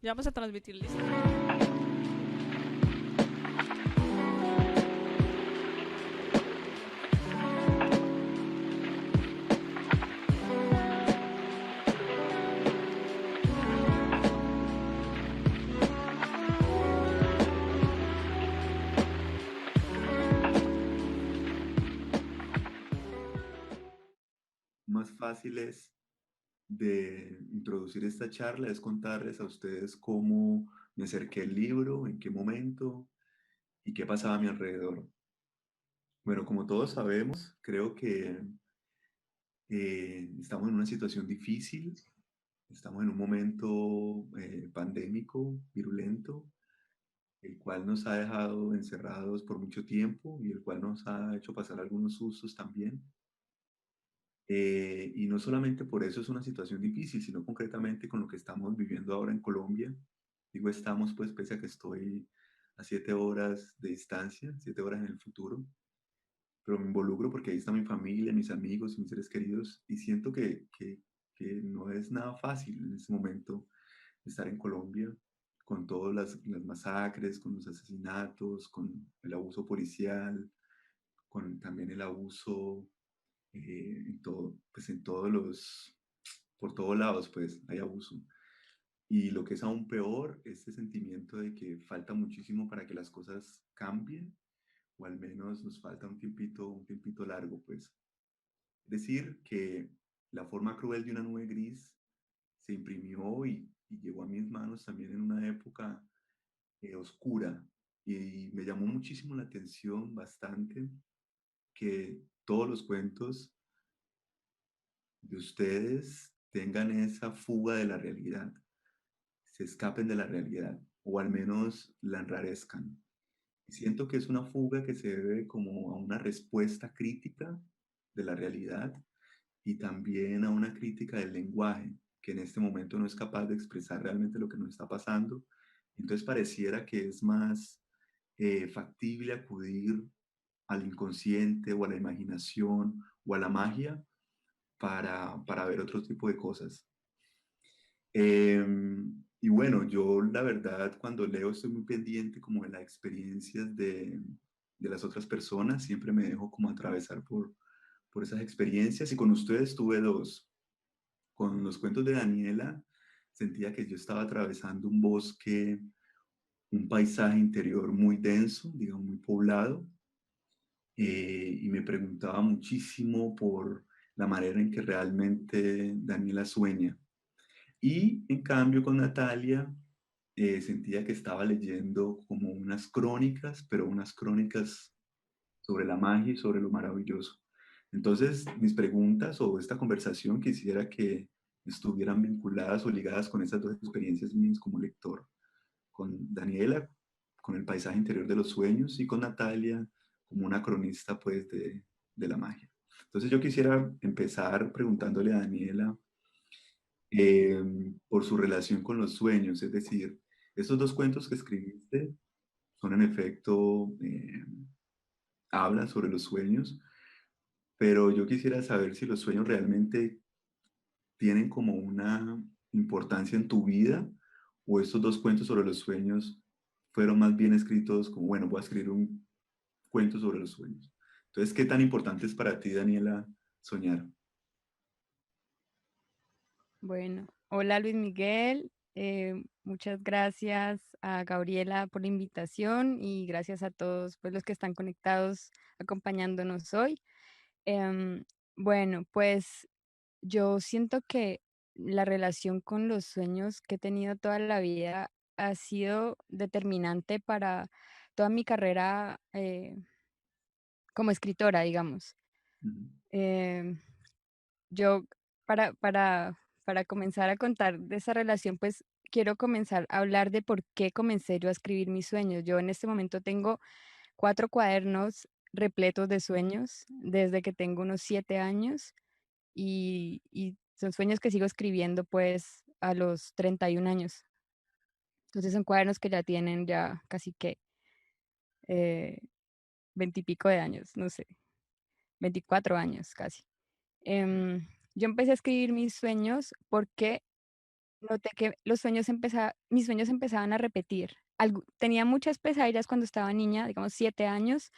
Ya vamos a transmitir, listo. Más fáciles de introducir esta charla es contarles a ustedes cómo me acerqué al libro, en qué momento y qué pasaba a mi alrededor. Bueno, como todos sabemos, creo que estamos en una situación difícil, estamos en un momento pandémico, virulento, el cual nos ha dejado encerrados por mucho tiempo y el cual nos ha hecho pasar algunos sustos también. Y no solamente por eso es una situación difícil, sino concretamente con lo que estamos viviendo ahora en Colombia. Digo estamos, pues, pese a que estoy a 7 horas de distancia, 7 horas en el futuro, pero me involucro porque ahí está mi familia, mis amigos y mis seres queridos, y siento que no es nada fácil en este momento estar en Colombia con todas las masacres, con los asesinatos, con el abuso policial, con también el abuso en todo, pues en todos los, por todos lados, pues hay abuso. Y lo que es aún peor, este sentimiento de que falta muchísimo para que las cosas cambien, o al menos nos falta un tiempito largo, pues. Es decir, que la forma cruel de una nube gris se imprimió y llegó a mis manos también en una época oscura. Y me llamó muchísimo la atención bastante que todos los cuentos de ustedes tengan esa fuga de la realidad, se escapen de la realidad o al menos la enrarezcan. Y siento que es una fuga que se debe como a una respuesta crítica de la realidad y también a una crítica del lenguaje, que en este momento no es capaz de expresar realmente lo que nos está pasando. Entonces pareciera que es más factible acudir al inconsciente o a la imaginación o a la magia para ver otro tipo de cosas. Y bueno, yo la verdad cuando leo estoy muy pendiente como de las experiencias de las otras personas, siempre me dejo como atravesar por esas experiencias y con ustedes tuve dos. Con los cuentos de Daniela sentía que yo estaba atravesando un bosque, un paisaje interior muy denso, digamos, muy poblado, y me preguntaba muchísimo por la manera en que realmente Daniela sueña. Y en cambio con Natalia sentía que estaba leyendo como unas crónicas, pero unas crónicas sobre la magia y sobre lo maravilloso. Entonces, mis preguntas o esta conversación quisiera que estuvieran vinculadas o ligadas con esas dos experiencias mías como lector, con Daniela, con el paisaje interior de los sueños y con Natalia como una cronista pues de la magia. Entonces yo quisiera empezar preguntándole a Daniela eh, por su relación con los sueños, es decir, estos dos cuentos que escribiste son en efecto, hablan sobre los sueños, pero yo quisiera saber si los sueños realmente tienen como una importancia en tu vida o estos dos cuentos sobre los sueños fueron más bien escritos como, bueno, voy a escribir un cuento sobre los sueños. Entonces, ¿qué tan importante es para ti, Daniela, soñar? Bueno, hola Luis Miguel, muchas gracias a Gabriela por la invitación y gracias a todos pues, los que están conectados acompañándonos hoy. Em, bueno, pues yo siento que la relación con los sueños que he tenido toda la vida ha sido determinante para toda mi carrera como escritora, digamos. Ujú. Em, Yo, para, para, para comenzar a contar de esa relación, pues quiero comenzar a hablar de por qué comencé yo a escribir mis sueños. Yo en este momento tengo 4 cuadernos repletos de sueños desde que tengo unos 7 años y son sueños que sigo escribiendo pues a los 31 años. Entonces son cuadernos que ya tienen ya casi que eh, 20 y pico de años, no sé, 24 años casi. Em, yo empecé a escribir mis sueños porque noté que mis sueños empezaban a repetir. Tenía muchas pesadillas cuando estaba niña, digamos 7 años,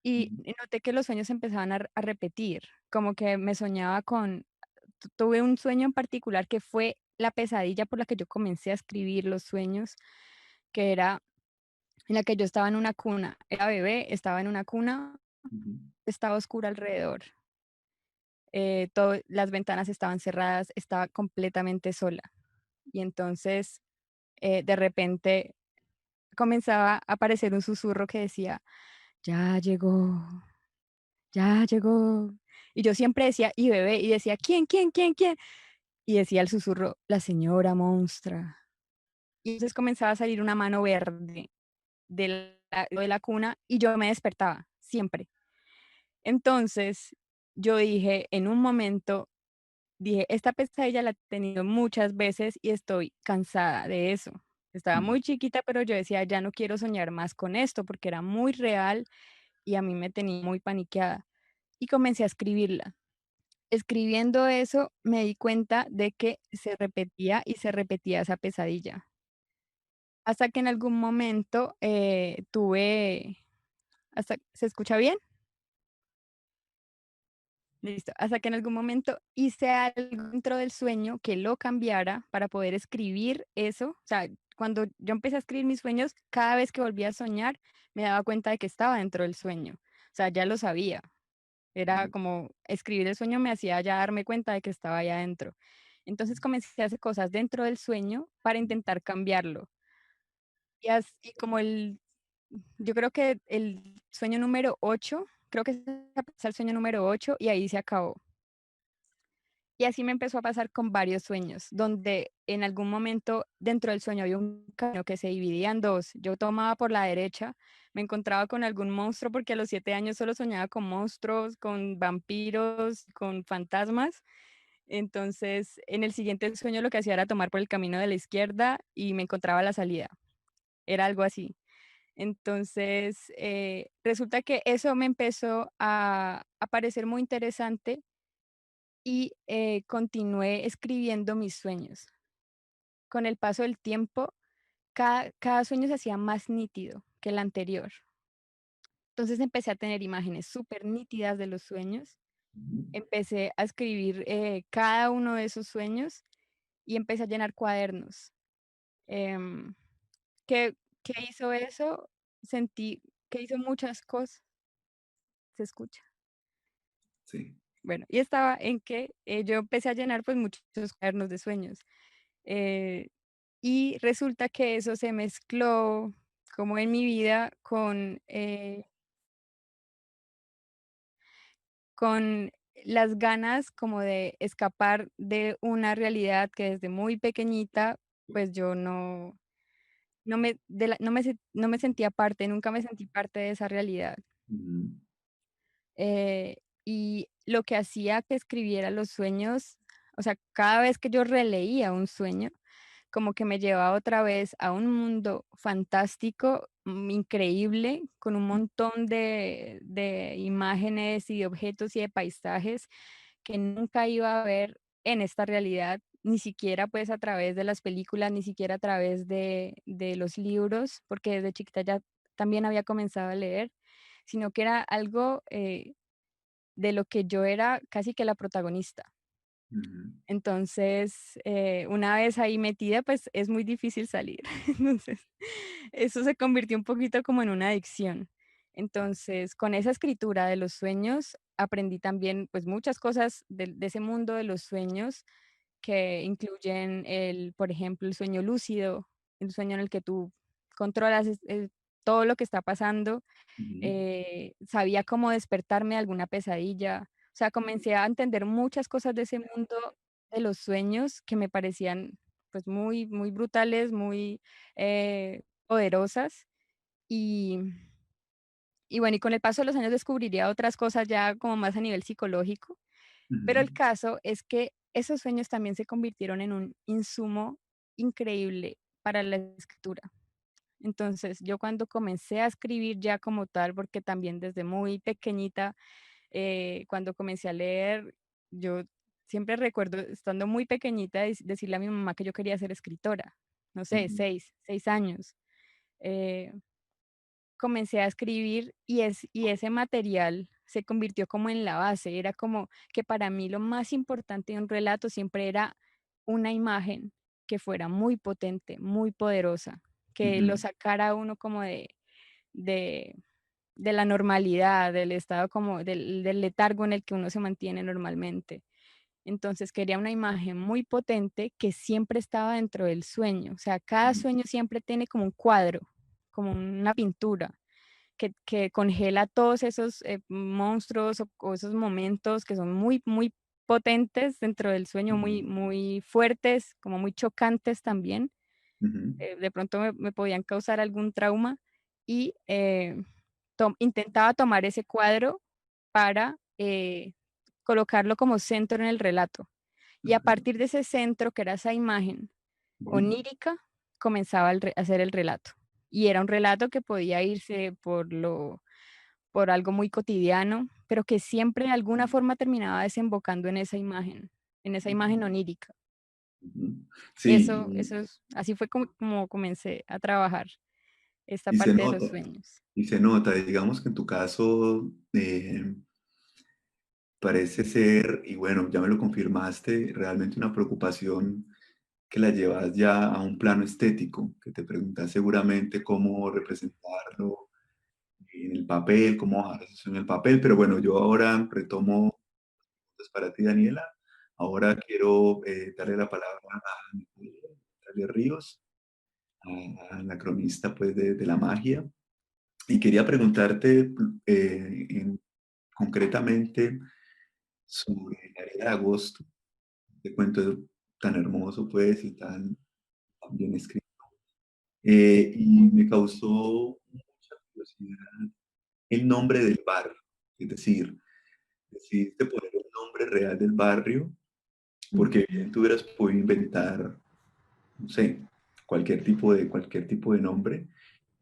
y Ujú, noté que los sueños empezaban a repetir, como que me soñaba tuve un sueño en particular que fue la pesadilla por la que yo comencé a escribir los sueños, que era en la que yo estaba en una cuna, era bebé, estaba en una cuna, ujú, estaba oscura alrededor, las ventanas estaban cerradas, estaba completamente sola. Y entonces, de repente comenzaba a aparecer un susurro que decía: "Ya llegó, ya llegó". Y yo siempre decía: "¿Y bebé?". Y decía: "¿Quién, quién, quién, quién?". Y decía el susurro: "La señora Monstra". Y entonces comenzaba a salir una mano verde de la cuna y yo me despertaba, siempre. Entonces, yo dije, en un momento, dije: "Esta pesadilla la he tenido muchas veces y estoy cansada de eso". Estaba ujú, muy chiquita, pero yo decía: "Ya no quiero soñar más con esto", porque era muy real y a mí me tenía muy paniqueada. Y comencé a escribirla. Escribiendo eso, me di cuenta de que se repetía y se repetía esa pesadilla. Hasta que en algún momento, ¿se escucha bien? Listo. Hasta que en algún momento hice algo dentro del sueño que lo cambiara para poder escribir eso. O sea, cuando yo empecé a escribir mis sueños, cada vez que volvía a soñar, me daba cuenta de que estaba dentro del sueño. O sea, ya lo sabía. Era ujú, como escribir el sueño me hacía ya darme cuenta de que estaba ahí adentro. Entonces comencé a hacer cosas dentro del sueño para intentar cambiarlo. Y como yo creo que el sueño número 8 creo que es el sueño número 8 y ahí se acabó. Y así me empezó a pasar con varios sueños, donde en algún momento dentro del sueño había un camino que se dividía en dos. Yo tomaba por la derecha, me encontraba con algún monstruo, porque a los 7 años solo soñaba con monstruos, con vampiros, con fantasmas. Entonces, en el siguiente sueño lo que hacía era tomar por el camino de la izquierda y me encontraba la salida. Era algo así. Entonces, resulta que eso me empezó a parecer muy interesante y continué escribiendo mis sueños. Con el paso del tiempo, cada sueño se hacía más nítido que el anterior. Entonces empecé a tener imágenes súper nítidas de los sueños, ujú. empecé a escribir cada uno de esos sueños y empecé a llenar cuadernos. Em, ¿qué, qué hizo eso? Sentí que hizo muchas cosas, se escucha. Sí. Bueno, y estaba en que yo empecé a llenar pues muchos cuadernos de sueños. eh, Y resulta que eso se mezcló como en mi vida con las ganas como de escapar de una realidad que desde muy pequeñita, pues yo no me sentía parte, nunca me sentí parte de esa realidad. Ujú, Eh, y lo que hacía que escribiera los sueños, o sea, cada vez que yo releía un sueño, como que me llevaba otra vez a un mundo fantástico, increíble, con un montón de imágenes y de objetos y de paisajes que nunca iba a ver en esta realidad, ni siquiera pues a través de las películas, ni siquiera a través de los libros, porque desde chiquita ya también había comenzado a leer, sino que era algo de lo que yo era casi que la protagonista. ujú, Entonces, una vez ahí metida, pues es muy difícil salir. Entonces, eso se convirtió un poquito como en una adicción. Entonces, con esa escritura de los sueños, aprendí también pues muchas cosas de ese mundo de los sueños que incluyen por ejemplo, el sueño lúcido, el sueño en el que tú controlas todo lo que está pasando. ujú, Sabía cómo despertarme de alguna pesadilla. O sea, comencé a entender muchas cosas de ese mundo de los sueños que me parecían, pues, muy, muy brutales, muy, poderosas. Y y bueno, y con el paso de los años descubriría otras cosas ya como más a nivel psicológico, pero ujú, el caso es que esos sueños también se convirtieron en un insumo increíble para la escritura. Entonces, yo cuando comencé a escribir ya como tal, porque también desde muy pequeñita, cuando comencé a leer, yo siempre recuerdo estando muy pequeñita decirle a mi mamá que yo quería ser escritora, no sé, Ujú, 6 años. Eh, Comencé a escribir y ese material se convirtió como en la base, era como que para mí lo más importante de un relato siempre era una imagen que fuera muy potente, muy poderosa, que lo ujú, sacara a uno como de de la normalidad, del estado como del letargo en el que uno se mantiene normalmente. Entonces, quería una imagen muy potente que siempre estaba dentro del sueño. O sea, cada ujú, sueño siempre tiene como un cuadro, como una pintura, que congela todos esos, monstruos o esos momentos que son muy, muy potentes dentro del sueño, muy, ujú, muy fuertes, como muy chocantes también. ujú, De pronto me podían causar algún trauma y, intentaba tomar ese cuadro para, colocarlo como centro en el relato. Y a okey, partir de ese centro, que era esa imagen ujú, onírica, comenzaba a hacer el relato. Y era un relato que podía irse por algo muy cotidiano, pero que siempre de alguna forma terminaba desembocando en esa imagen ujú, onírica. ujú. Eso es así fue como comencé a trabajar esta Y se parte de los nota, sueños. y se nota, digamos que en tu caso, parece ser, y bueno, ya me lo confirmaste, realmente una preocupación que la llevas ya a un plano estético, que te preguntas seguramente cómo representarlo en el papel, cómo bajar eso en el papel, pero bueno, yo ahora retomo pues, para ti, Daniela. Ahora quiero darle la palabra a Natalia Ríos, la cronista pues, de la magia, y quería preguntarte concretamente sobre la era de agosto, de cuento tan hermoso pues y tan bien escrito. Y me causó mucha curiosidad el nombre del barrio, es decir, decidiste poner el nombre real del barrio porque bien tú hubieras podido inventar, no sé, cualquier tipo de nombre,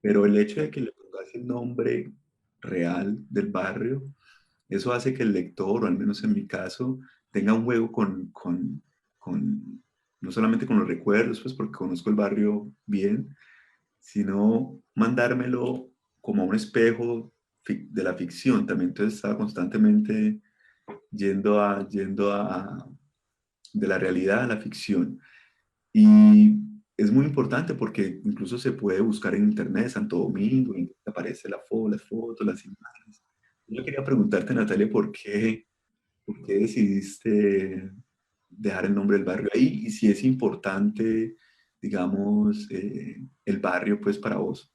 pero el hecho de que le pongas el nombre real del barrio, eso hace que el lector, o al menos en mi caso, tenga un juego con no solamente con los recuerdos, pues porque conozco el barrio bien, sino mandármelo como a un espejo de la ficción. También entonces estaba constantemente yendo de la realidad a la ficción. Y es muy importante porque incluso se puede buscar en internet Santo Domingo y te aparece las fotos, las imágenes. Yo quería preguntarte, Natalia, por qué decidiste dejar el nombre del barrio ahí y si es importante, digamos, el barrio pues para vos.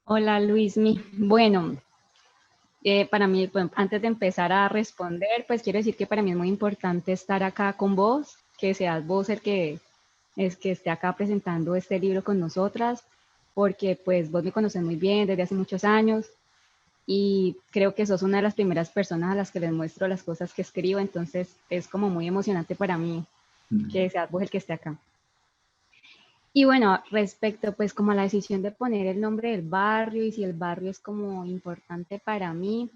Hola Luismi. Bueno, para mí, bueno, antes de empezar a responder, pues quiero decir que para mí es muy importante estar acá con vos, que seas vos el que es que esté acá presentando este libro con nosotras, porque pues vos me conoces muy bien desde hace muchos años y creo que sos una de las primeras personas a las que les muestro las cosas que escribo, entonces es como muy emocionante para mí Mm, que seas vos el que esté acá. Y bueno, respecto pues como a la decisión de poner el nombre del barrio y si el barrio es como importante para mí,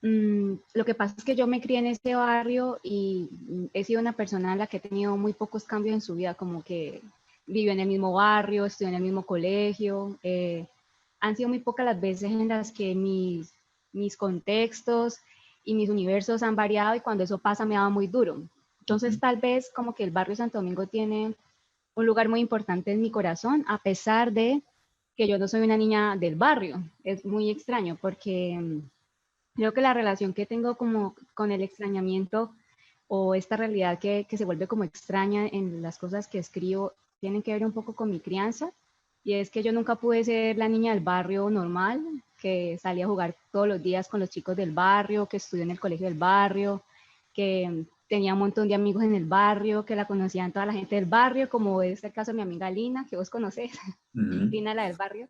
lo que pasa es que yo me crié en este barrio y he sido una persona en la que he tenido muy pocos cambios en su vida, como que vivió en el mismo barrio, estudió en el mismo colegio. Han sido muy pocas las veces en las que mis contextos y mis universos han variado y cuando eso pasa me daba muy duro. Entonces ujú, tal vez como que el barrio Santo Domingo tiene un lugar muy importante en mi corazón, a pesar de que yo no soy una niña del barrio. Es muy extraño porque creo que la relación que tengo como con el extrañamiento o esta realidad que se vuelve como extraña en las cosas que escribo tienen que ver un poco con mi crianza. Y es que yo nunca pude ser la niña del barrio normal, que salía a jugar todos los días con los chicos del barrio, que estudió en el colegio del barrio, que tenía un montón de amigos en el barrio, que la conocían toda la gente del barrio, como es el caso de mi amiga Lina, que vos conocés, ujú, Lina la del barrio.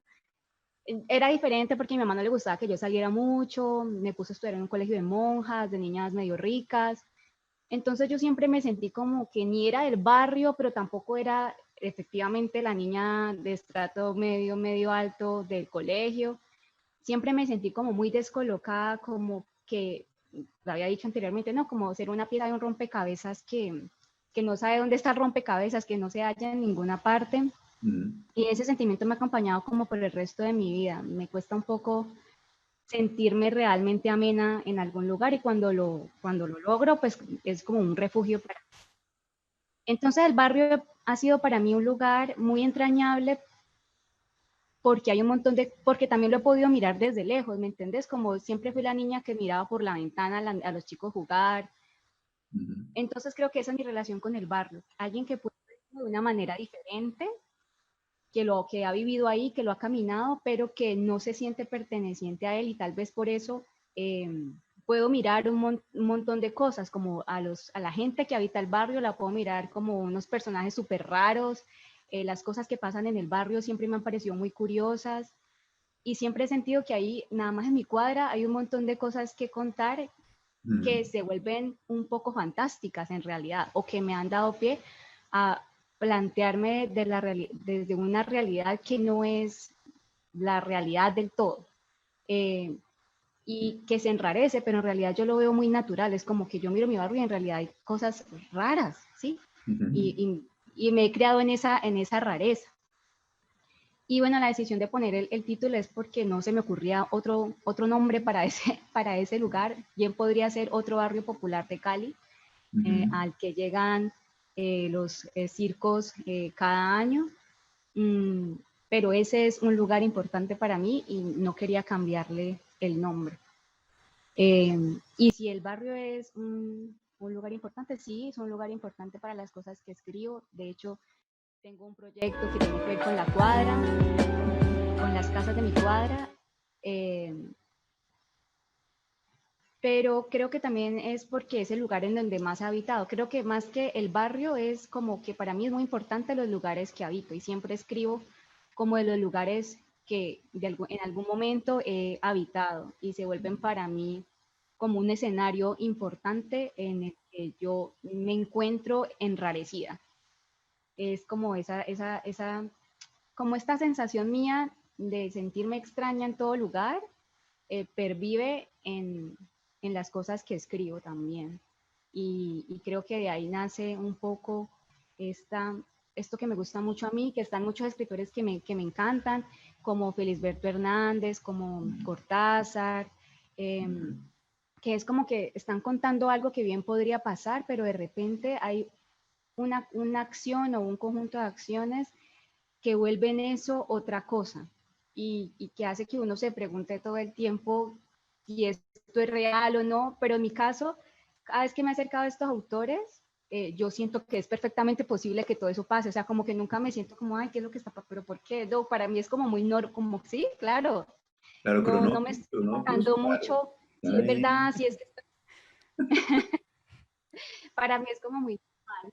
Era diferente porque a mi mamá no le gustaba que yo saliera mucho, me puso a estudiar en un colegio de monjas, de niñas medio ricas, entonces yo siempre me sentí como que ni era del barrio, pero tampoco era efectivamente la niña de estrato medio, medio alto del colegio. Siempre me sentí como muy descolocada, como que lo había dicho anteriormente, ¿no? Como ser una pieza de un rompecabezas que no sabe dónde está el rompecabezas, que no se halla en ninguna parte. Ujú, Y ese sentimiento me ha acompañado como por el resto de mi vida. Me cuesta un poco sentirme realmente amena en algún lugar y cuando lo logro, pues es como un refugio para mí. Entonces el barrio ha sido para mí un lugar muy entrañable porque hay un montón de, porque también lo he podido mirar desde lejos, ¿me entendés? Como siempre fui la niña que miraba por la ventana a los chicos jugar. ujú, Entonces creo que esa es mi relación con el barrio. Alguien que puede verlo de una manera diferente, que lo que ha vivido ahí, que lo ha caminado, pero que no se siente perteneciente a él y tal vez por eso eh, puedo mirar un montón de cosas, como a la gente que habita el barrio, la puedo mirar como unos personajes súper raros, las cosas que pasan en el barrio siempre me han parecido muy curiosas y siempre he sentido que ahí, nada más en mi cuadra, hay un montón de cosas que contar ujú. que se vuelven un poco fantásticas en realidad o que me han dado pie a plantearme desde una realidad que no es la realidad del todo eh, y que se enrarece, pero en realidad yo lo veo muy natural, es como que yo miro mi barrio y en realidad hay cosas raras, ¿sí? Ujú. Y me he creado en esa rareza. Y bueno, la decisión de poner el título es porque no se me ocurría otro nombre para ese lugar. Bien podría ser otro barrio popular de Cali, Ujú. al que llegan los circos cada año. Mm, pero ese es un lugar importante para mí y no quería cambiarle el nombre. Y si el barrio es un lugar importante, sí, es un lugar importante para las cosas que escribo. De hecho, tengo un proyecto que tiene que ver con la cuadra, con las casas de mi cuadra, eh, pero creo que también es porque es el lugar en donde más he habitado. Creo que más que el barrio es como que para mí es muy importante los lugares que habito y siempre escribo como de los lugares que en algún momento he habitado y se vuelven para mí como un escenario importante en el que yo me encuentro enrarecida. Es como como esta sensación mía de sentirme extraña en todo lugar, pervive en las cosas que escribo también. Y creo que de ahí nace un poco esta, esto que me gusta mucho a mí, que están muchos escritores que me encantan, como Felisberto Hernández, como Cortázar, eh, que es como que están contando algo que bien podría pasar, pero de repente hay una acción o un conjunto de acciones que vuelven eso otra cosa y que hace que uno se pregunte todo el tiempo si esto es real o no, pero en mi caso, cada vez que me he acercado a estos autores, yo siento que es perfectamente posible que todo eso pase, o sea, como que nunca me siento como, ay, ¿qué es lo que está pasando? ¿Pero por qué? No, para mí es como muy normal, como, sí, claro, Claro, no me estoy cronómetros, preguntando claro. mucho Están si es ahí. verdad, si es, para mí es como muy normal.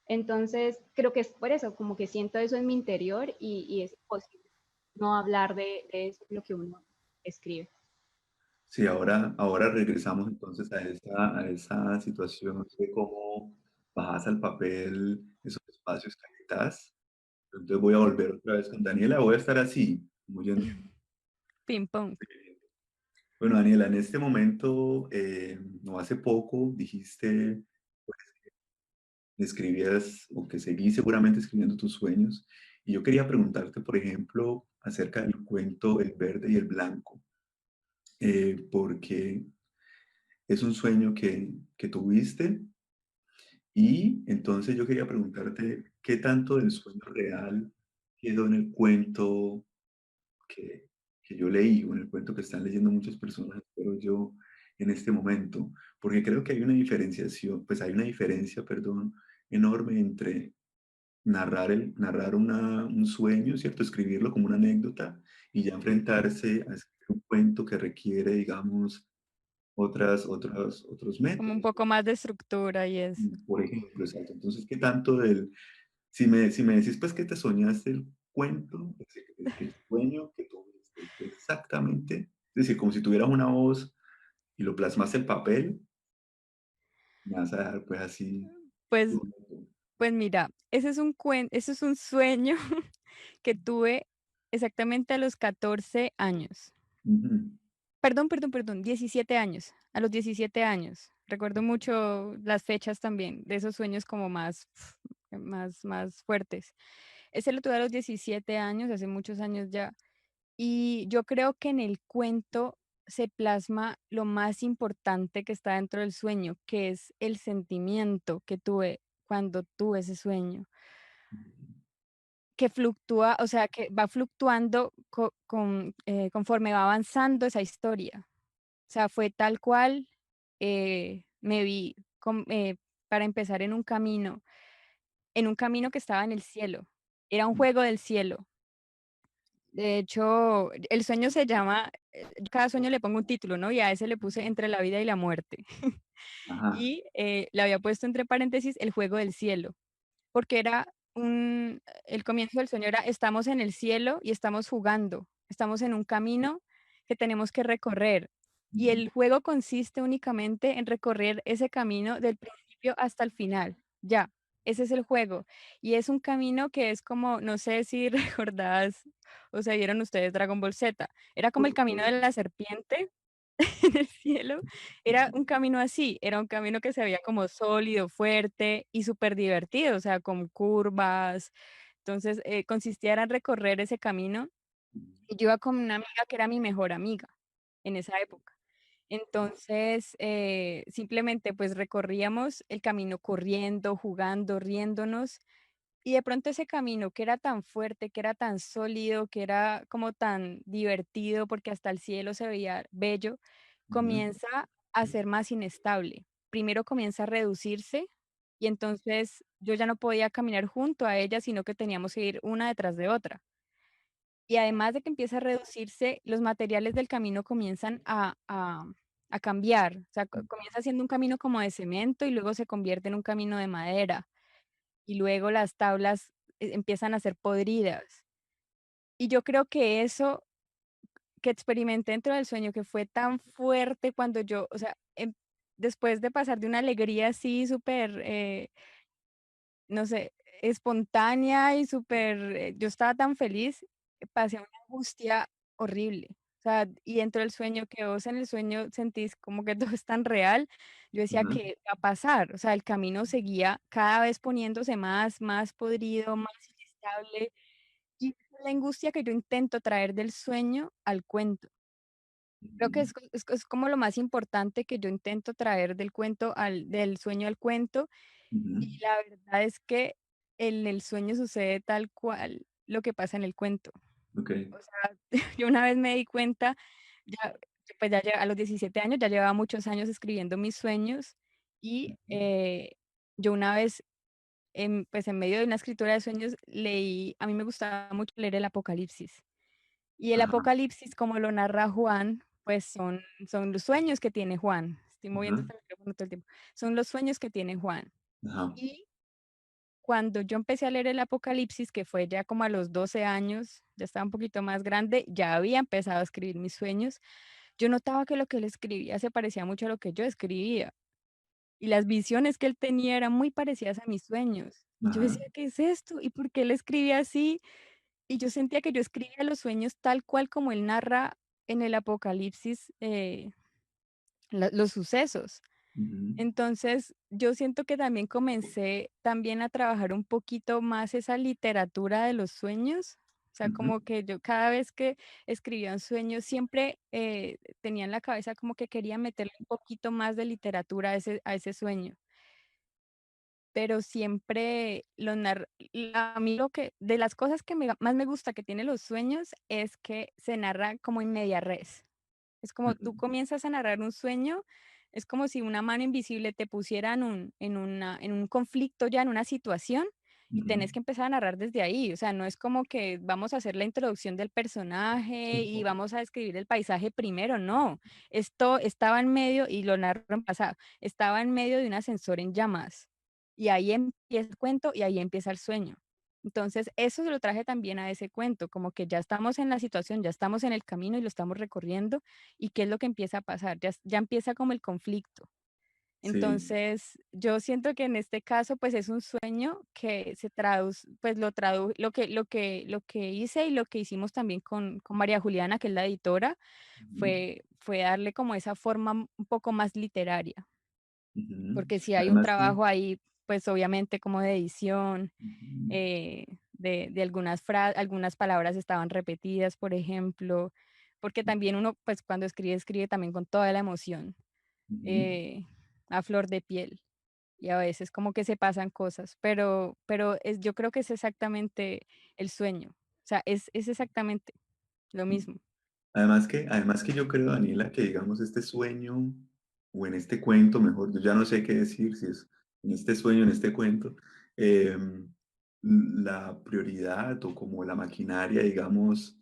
Entonces, creo que es por eso, como que siento eso en mi interior y es imposible no hablar de eso, lo que uno escribe. Sí, ahora regresamos entonces a esa situación de cómo bajas al papel esos espacios que habitas. Entonces voy a volver otra vez con Daniela. Voy a estar así, como yendo. Ping pong. Bueno, Daniela, en este momento, no hace poco, dijiste que escribías o que seguís seguramente escribiendo tus sueños. Y yo quería preguntarte, por ejemplo, acerca del cuento El verde y el blanco, porque es un sueño que tuviste. Y entonces yo quería preguntarte, ¿qué tanto del sueño real quedó en el cuento que, que yo leí o en el cuento que están leyendo muchas personas, pero yo en este momento? Porque creo que hay una diferenciación, pues hay una diferencia, perdón, enorme entre narrar un sueño, ¿cierto? Escribirlo como una anécdota y ya enfrentarse a escribir un cuento que requiere, digamos, otros Como un métodos. poco más de estructura y eso. Por ejemplo, exacto. Entonces, ¿qué tanto si me decís pues que te soñaste el cuento, es decir, el sueño que tuviste fue exactamente, es decir, como si tuvieras una voz y lo plasmaste en papel, me vas a dejar pues así. Pues, pues mira, ese es un sueño que tuve exactamente a los 14 años. Ujú, perdón, 17 años, a los 17 años. Recuerdo mucho las fechas también de esos sueños como más fuertes. Ese lo tuve a los 17 años, hace muchos años ya. Y yo creo que en el cuento se plasma lo más importante que está dentro del sueño, que es el sentimiento que tuve cuando tuve ese sueño, que fluctúa, o sea, que va fluctuando conforme va avanzando esa historia. O sea, fue tal cual, me vi para empezar en un camino que estaba en el cielo. Era un juego del cielo. De hecho, el sueño se llama, cada sueño le pongo un título, ¿no? Y a ese le puse Entre la vida y la muerte. Ajá. Y le había puesto entre paréntesis el juego del cielo, porque el comienzo del sueño era, estamos en el cielo y estamos jugando, estamos en un camino que tenemos que recorrer. Y Ujú. el juego consiste únicamente en recorrer ese camino del principio hasta el final. Ya, ese es el juego. Y es un camino que es como, no sé si recordás o sea, vieron ustedes Dragon Ball Z. Era como Por el camino de supuesto. la serpiente en el cielo. Era un camino así, era un camino que se veía como sólido, fuerte y súper divertido, o sea, con curvas. Entonces, consistía era en recorrer ese camino y yo iba con una amiga que era mi mejor amiga en esa época. Entonces, simplemente pues recorríamos el camino corriendo, jugando, riéndonos y de pronto ese camino que era tan fuerte, que era tan sólido, que era como tan divertido, porque hasta el cielo se veía bello, Ujú. comienza a ser más inestable. Primero comienza a reducirse y entonces yo ya no podía caminar junto a ella, sino que teníamos que ir una detrás de otra. Y además de que empieza a reducirse, los materiales del camino comienzan a cambiar. O sea, comienza siendo un camino como de cemento y luego se convierte en un camino de madera y luego las tablas empiezan a ser podridas. Y yo creo que eso que experimenté dentro del sueño, que fue tan fuerte cuando yo, o sea, después de pasar de una alegría así súper, no sé, espontánea y súper, yo estaba tan feliz, pasé a una angustia horrible. O sea, y dentro del sueño, que vos en el sueño sentís como que todo es tan real, yo decía, Ajá. ¿qué va a pasar? O sea, el camino seguía cada vez poniéndose más podrido, más inestable. Y esa es la angustia que yo intento traer del sueño al cuento. Creo que Ujú. es como lo más importante que yo intento traer del sueño al cuento, Ujú. y la verdad es que en el sueño sucede tal cual lo que pasa en el cuento. Ok. O sea, yo una vez me di cuenta, ya, pues a los 17 años, ya llevaba muchos años escribiendo mis sueños y yo una vez, pues en medio de una escritura de sueños, a mí me gustaba mucho leer el Apocalipsis. Y el Ajá. Apocalipsis, como lo narra Juan, pues son los sueños que tiene Juan. Estoy moviendo Ajá. este micrófono todo el tiempo. Son los sueños que tiene Juan. Ajá. Y cuando yo empecé a leer el Apocalipsis, que fue ya como a los 12 años, ya estaba un poquito más grande, ya había empezado a escribir mis sueños, yo notaba que lo que él escribía se parecía mucho a lo que yo escribía. Y las visiones que él tenía eran muy parecidas a mis sueños. Y yo Ajá. decía, ¿qué es esto? ¿Y por qué él escribía así? Y yo sentía que yo escribía los sueños tal cual como él narra en el Apocalipsis, los sucesos. Ujú. Entonces, yo siento que también comencé también a trabajar un poquito más esa literatura de los sueños. O sea, Ujú. como que yo cada vez que escribía un sueño, siempre tenía en la cabeza como que quería meterle un poquito más de literatura a ese sueño. Pero siempre a mí lo que, de las cosas que más me gusta que tiene los sueños es que se narra como en media res. Es como tú Ujú. comienzas a narrar un sueño, es como si una mano invisible te pusiera en un conflicto ya, en una situación, y Ujú. tenés que empezar a narrar desde ahí. O sea, no es como que vamos a hacer la introducción del personaje Sí. y vamos a describir el paisaje primero, no. Esto estaba en medio, y lo narro en pasado, estaba en medio de un ascensor en llamas. Y ahí empieza el cuento y ahí empieza el sueño. Entonces, eso se lo traje también a ese cuento, como que ya estamos en la situación, ya estamos en el camino y lo estamos recorriendo, y qué es lo que empieza a pasar, ya empieza como el conflicto. Sí. Entonces, yo siento que en este caso, pues es un sueño que se traduce, pues lo que hice y lo que hicimos también con María Juliana, que es la editora, Ujú, fue darle como esa forma un poco más literaria, ujú. porque si hay un Además que, trabajo ahí, pues obviamente como de edición, ujú, de algunas palabras estaban repetidas, por ejemplo, porque también uno, pues cuando escribe, escribe también con toda la emoción, ujú, eh, a flor de piel. Y a veces como que se pasan cosas, pero yo creo que es exactamente el sueño. O sea, es exactamente lo mismo. además que yo creo, Daniela, que digamos este sueño o en este cuento, mejor, yo ya no sé qué decir, si es en este sueño, en este cuento, em, la prioridad o como la maquinaria, digamos,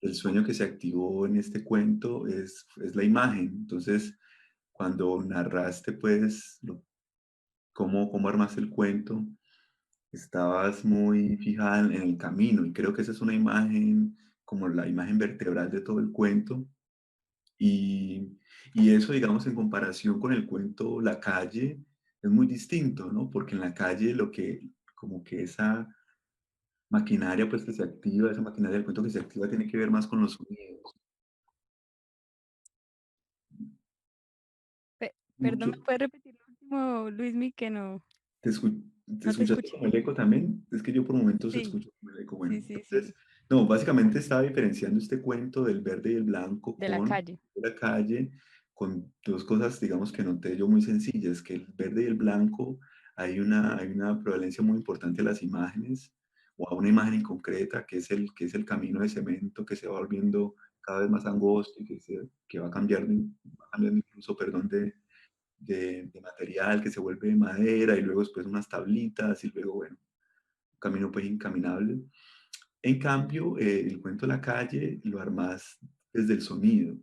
el sueño que se activó en este cuento es la imagen. Entonces, cuando narraste, pues, cómo armaste el cuento, estabas muy fijada en el camino y creo que esa es una imagen, como la imagen vertebral de todo el cuento y, y eso, digamos, en comparación con el cuento La calle, es muy distinto, ¿no? Porque en la calle como que esa maquinaria, pues que se activa, esa maquinaria del cuento que se activa tiene que ver más con los sonidos. Perdón, Mucho, ¿me puedes repetir lo último, Luismi, que ¿te, escu- te no te escuchaste escuché? como el eco también? Es que yo por momentos Sí, escucho como el eco. Bueno, sí, sí, entonces, sí, no, básicamente estaba diferenciando este cuento del verde y el blanco de la con calle. la calle, con dos cosas, digamos, que noté yo muy sencillas, que el verde y el blanco hay una prevalencia muy importante a las imágenes o a una imagen en concreta, que es el camino de cemento que se va volviendo cada vez más angosto y que va cambiando incluso, perdón, de material que se vuelve de madera y luego después unas tablitas y luego, bueno, un camino pues incaminable. En cambio, el cuento de la calle lo armas desde el sonido,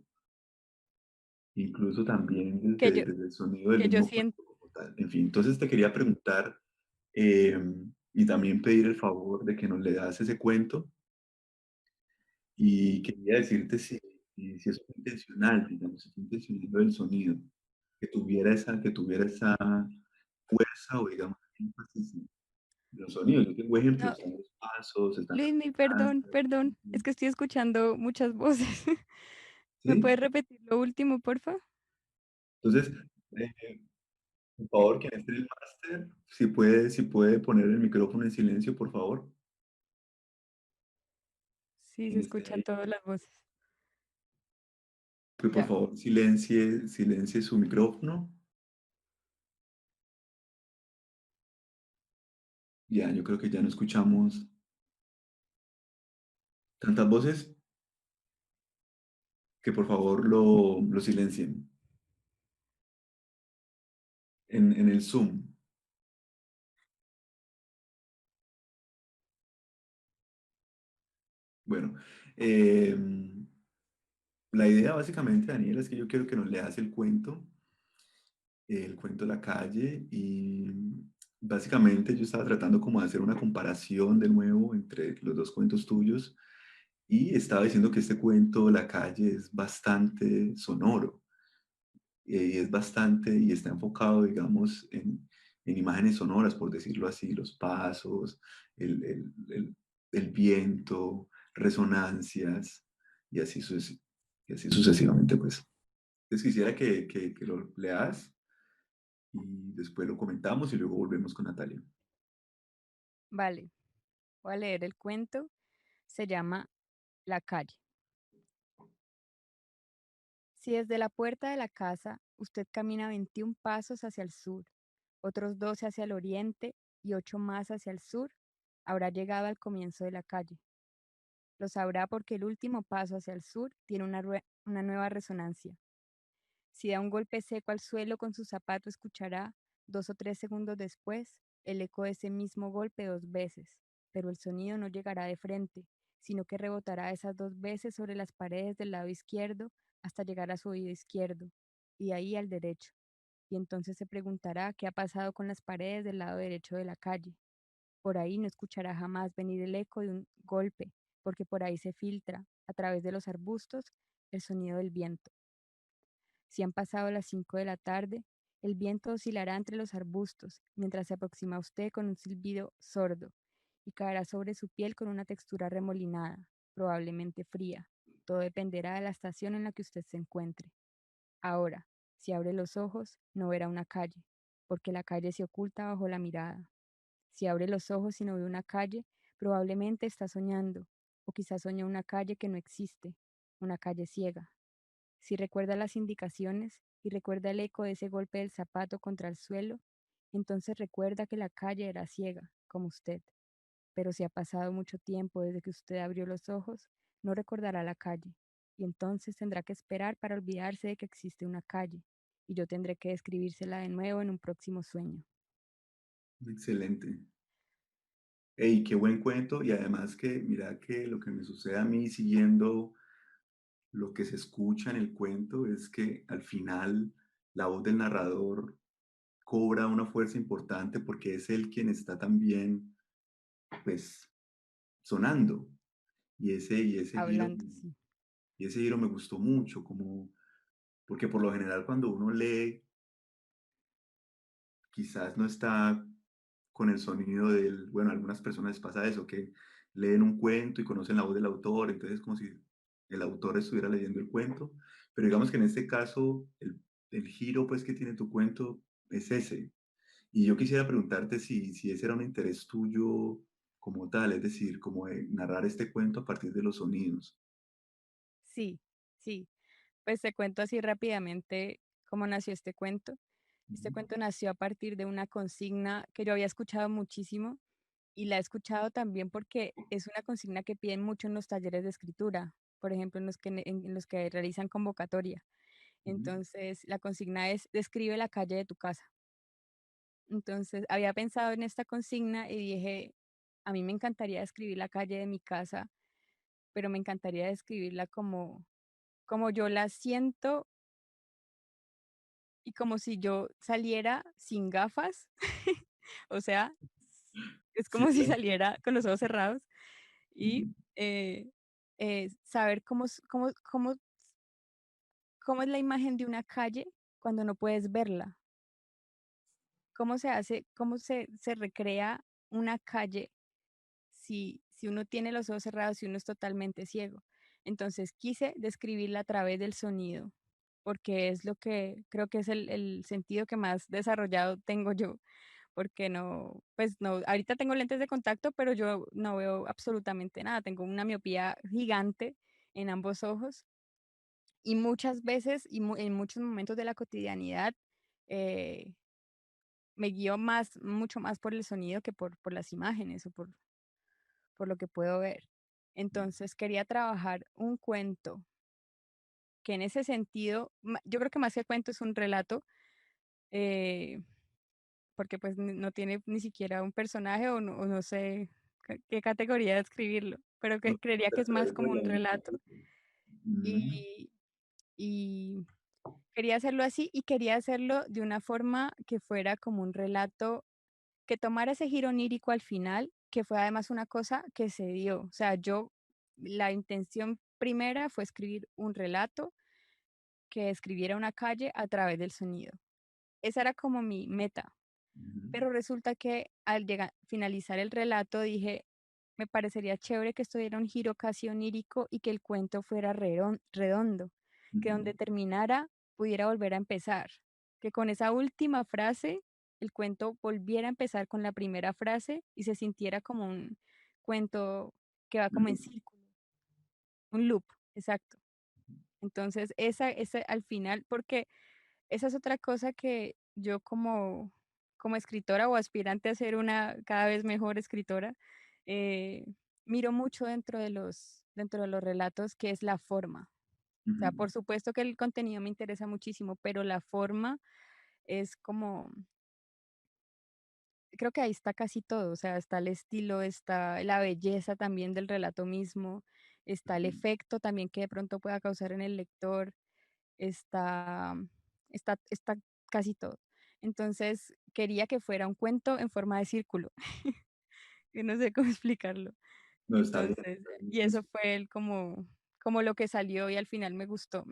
incluso también Que desde, yo, desde el sonido del que yo mismo siento, cuento como tal. En fin, entonces te quería preguntar eh, y también pedir el favor de que nos le das ese cuento y quería decirte si es intencional, digamos, si es intencional lo del sonido, que tuviera esa fuerza o digamos énfasis en los sonidos. Yo tengo no, ejemplos, están los pasos, están las Luismi, perdón, mudanzas. perdón, es que estoy escuchando muchas voces. ¿Me ¿Sí? puedes repetir lo último, porfa? Entonces, por favor, quien esté en el máster, si puede poner el micrófono en silencio, por favor. Sí, se Quien esté escuchan ahí, todas las voces. que por Ya. favor silencie su micrófono. Ya, yo creo que ya no escuchamos tantas voces, que por favor lo silencien en el Zoom. Bueno, la idea básicamente, Daniel, es que yo quiero que nos leas el cuento de la calle y básicamente yo estaba tratando como de hacer una comparación de nuevo entre los dos cuentos tuyos y estaba diciendo que este cuento, La calle, es bastante sonoro y es bastante y está enfocado, digamos, en imágenes sonoras, por decirlo así, los pasos, el viento, resonancias y y así sucesivamente, pues. Entonces quisiera que lo leas y después lo comentamos y luego volvemos con Natalia. Vale, voy a leer el cuento. Se llama La calle. Si desde la puerta de la casa usted camina 21 pasos hacia el sur, otros 12 hacia el oriente y 8 más hacia el sur, habrá llegado al comienzo de la calle. Lo sabrá porque el último paso hacia el sur tiene una nueva resonancia. Si da un golpe seco al suelo con su zapato, escuchará, 2 o 3 segundos después, el eco de ese mismo golpe 2 veces, pero el sonido no llegará de frente, sino que rebotará esas 2 veces sobre las paredes del lado izquierdo hasta llegar a su oído izquierdo, y ahí al derecho. Y entonces se preguntará qué ha pasado con las paredes del lado derecho de la calle. Por ahí no escuchará jamás venir el eco de un golpe, porque por ahí se filtra, a través de los arbustos, el sonido del viento. Si han pasado las 5 de la tarde, El viento oscilará entre los arbustos mientras se aproxima a usted con un silbido sordo y caerá sobre su piel con una textura remolinada, probablemente fría. Todo dependerá de la estación en la que usted se encuentre. Ahora, si abre los ojos, no verá una calle, porque la calle se oculta bajo la mirada. Si abre los ojos y no ve una calle, probablemente está soñando, o quizás soñó una calle que no existe, una calle ciega. Si recuerda las indicaciones y recuerda el eco de ese golpe del zapato contra el suelo, entonces recuerda que la calle era ciega, como usted. Pero si ha pasado mucho tiempo desde que usted abrió los ojos, no recordará la calle, y entonces tendrá que esperar para olvidarse de que existe una calle, y yo tendré que describírsela de nuevo en un próximo sueño. Excelente. Ey, qué buen cuento. Y además que, mira que lo que me sucede a mí siguiendo lo que se escucha en el cuento es que al final la voz del narrador cobra una fuerza importante porque es él quien está también, pues, sonando. Y ese giro, Hablando, sí. y ese giro me gustó mucho, como, porque por lo general cuando uno lee, quizás no está con el sonido del, bueno, a algunas personas les pasa eso, que leen un cuento y conocen la voz del autor, entonces es como si el autor estuviera leyendo el cuento, pero digamos que en este caso el giro pues que tiene tu cuento es ese. Y yo quisiera preguntarte si ese era un interés tuyo como tal, es decir, como de narrar este cuento a partir de los sonidos. Sí, sí. Pues te cuento así rápidamente cómo nació este cuento. Este Ujú, cuento nació a partir de una consigna que yo había escuchado muchísimo y la he escuchado también porque es una consigna que piden mucho en los talleres de escritura, por ejemplo, en los que realizan convocatoria. ujú. Entonces, la consigna es describe la calle de tu casa. Entonces, había pensado en esta consigna y dije, a mí me encantaría describir la calle de mi casa, pero me encantaría describirla como yo la siento y como si yo saliera sin gafas, o sea, es Sí, como si claro. saliera con los ojos cerrados y Ujú, eh, saber cómo es la imagen de una calle cuando no puedes verla, cómo se hace, se recrea una calle si uno tiene los ojos cerrados, si uno es totalmente ciego. Entonces quise describirla a través del sonido, porque es lo que creo que es el sentido que más desarrollado tengo yo, porque no, pues no, ahorita tengo lentes de contacto, pero yo no veo absolutamente nada, tengo una miopía gigante en ambos ojos y muchas veces en muchos momentos de la cotidianidad eh, me guío mucho más por el sonido que por las imágenes o por lo que puedo ver. Entonces quería trabajar un cuento que en ese sentido, yo creo que más que cuento es un relato, eh, porque pues no tiene ni siquiera un personaje o no sé qué categoría de escribirlo, pero no, que creería que es más como un relato. mm, Y, y quería hacerlo así y quería hacerlo de una forma que fuera como un relato que tomara ese giro onírico al final, que fue además una cosa que se dio. O sea, la intención primera fue escribir un relato que describiera una calle a través del sonido. Esa era como mi meta. ujú, Pero resulta que al finalizar el relato dije, me parecería chévere que esto diera un giro casi onírico y que el cuento fuera redondo, que ujú, donde terminara pudiera volver a empezar, que con esa última frase el cuento volviera a empezar con la primera frase y se sintiera como un cuento que va como en círculo, un loop, exacto. Entonces, esa al final, porque esa es otra cosa que yo como escritora o aspirante a ser una cada vez mejor escritora, eh, miro mucho dentro de los relatos, que es la forma. O sea, ujú. por supuesto que el contenido me interesa muchísimo, pero la forma es como, creo que ahí está casi todo, o sea, está el estilo, está la belleza también del relato mismo, está el efecto también que de pronto pueda causar en el lector, está, está casi todo. Entonces, quería que fuera un cuento en forma de círculo, que no sé cómo explicarlo. No, está bien. Entonces, y eso fue como lo que salió y al final me gustó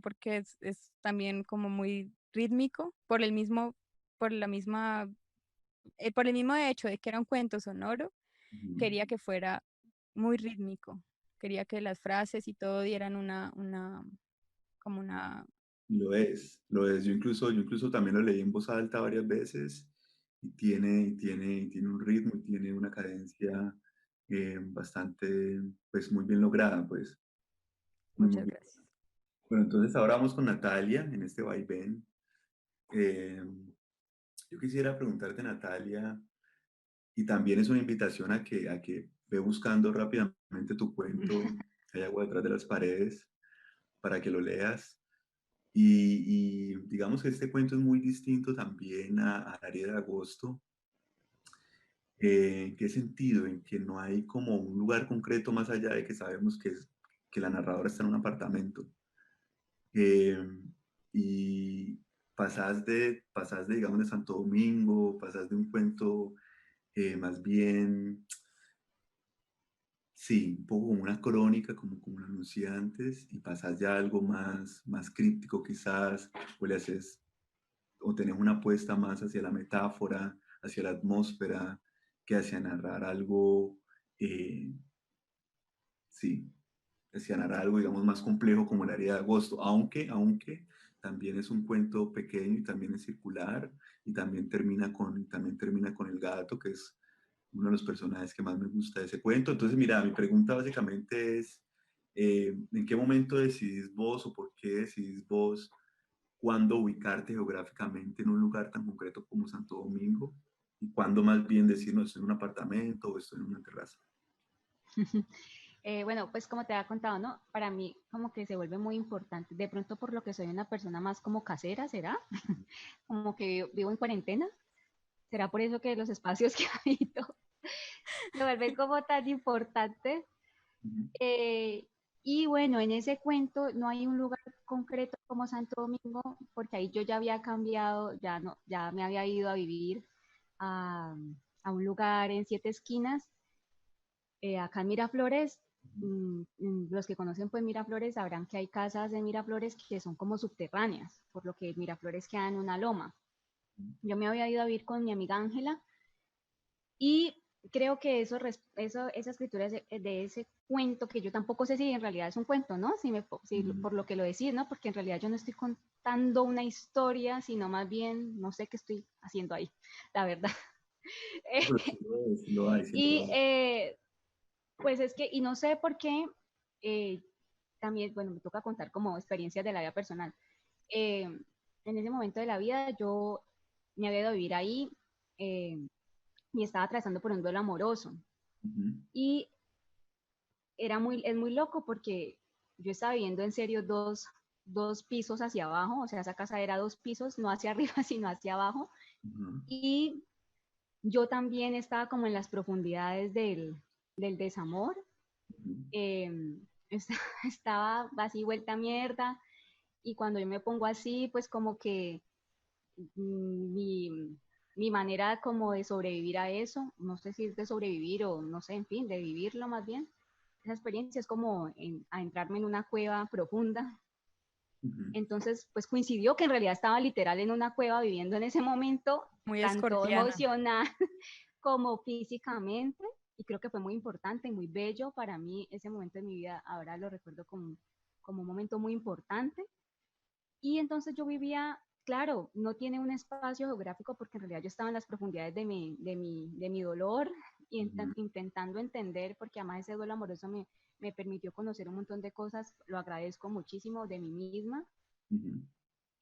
porque es también como muy rítmico por el mismo hecho de que era un cuento sonoro, Ujú. quería que fuera muy rítmico. Quería que las frases y todo dieran como una, Lo es, lo es. Yo incluso también lo leí en voz alta varias veces y tiene un ritmo y tiene una cadencia bastante, pues muy bien lograda, pues. Muy, muy muchas bien. gracias. Bueno, entonces ahora vamos con Natalia en este vaivén. Eh, yo quisiera preguntarte, Natalia, y también es una invitación a que ve buscando rápidamente tu cuento, Hay agua detrás de las paredes, para que lo leas. Y digamos que este cuento es muy distinto también a Aria de Agosto. ¿En qué sentido? En que no hay como un lugar concreto más allá de que sabemos que la narradora está en un apartamento. Eh, y pasás de, digamos, de Santo Domingo, pasás de un cuento más bien, sí, un poco como una crónica, como lo anuncié antes, y pasás ya a algo más críptico quizás, o le haces o tenés una apuesta más hacia la metáfora, hacia la atmósfera, que hacia narrar algo, eh, sí, hacia narrar algo, digamos, más complejo como el área de agosto, aunque también es un cuento pequeño y también es circular y también termina con el gato, que es uno de los personajes que más me gusta de ese cuento. Entonces, mira, mi pregunta básicamente es, ¿en qué momento decidís vos o por qué decidís vos cuándo ubicarte geográficamente en un lugar tan concreto como Santo Domingo y cuándo más bien decir, no, estoy en un apartamento o estoy en una terraza? Bueno, pues como te había contado, ¿no? Para mí como que se vuelve muy importante, de pronto por lo que soy una persona más como casera, ¿será? Como que vivo en cuarentena, ¿será por eso que los espacios que habito se vuelven como tan importantes? Ujú. Eh, y bueno, en ese cuento no hay un lugar concreto como Santo Domingo, porque ahí yo ya había cambiado, ya no, ya me había ido a vivir a, a un lugar en Siete Esquinas, acá en Miraflores. Los que conocen pues Miraflores sabrán que hay casas en Miraflores que son como subterráneas, por lo que Miraflores queda en una loma. Yo me había ido a vivir con mi amiga Ángela y creo que esa escritura de ese cuento, que yo tampoco sé si en realidad es un cuento, ¿no? Si Ujú. por lo que lo decís, ¿no? Porque en realidad yo no estoy contando una historia, sino más bien no sé qué estoy haciendo ahí, la verdad. Pero sí lo hay, siempre lo Y hay. pues es que, y no sé por qué, eh, también, bueno, me toca contar como experiencias de la vida personal. Eh, en ese momento de la vida yo me había ido a vivir ahí, eh, y estaba atravesando por un duelo amoroso. Ujú. Y es muy loco porque yo estaba viviendo en serio dos pisos hacia abajo, o sea, esa casa era dos pisos, no hacia arriba, sino hacia abajo. Ujú. Y yo también estaba como en las profundidades del desamor. Ujú. Eh, estaba así vuelta a mierda. Y cuando yo me pongo así, pues como que mi manera como de sobrevivir a eso, no sé si es de sobrevivir o no sé, en fin, de vivirlo más bien. Esa experiencia es como adentrarme en una cueva profunda. Ujú. Entonces, pues coincidió que en realidad estaba literal en una cueva viviendo en ese momento, Muy tanto escorpiana. emocional como físicamente. Y creo que fue muy importante y muy bello para mí ese momento de mi vida. Ahora lo recuerdo como un momento muy importante. Y entonces yo vivía, claro, no tiene un espacio geográfico porque en realidad yo estaba en las profundidades de mi dolor y Ujú. intentando entender, porque además ese duelo amoroso me permitió conocer un montón de cosas, lo agradezco muchísimo de mí misma. Ujú.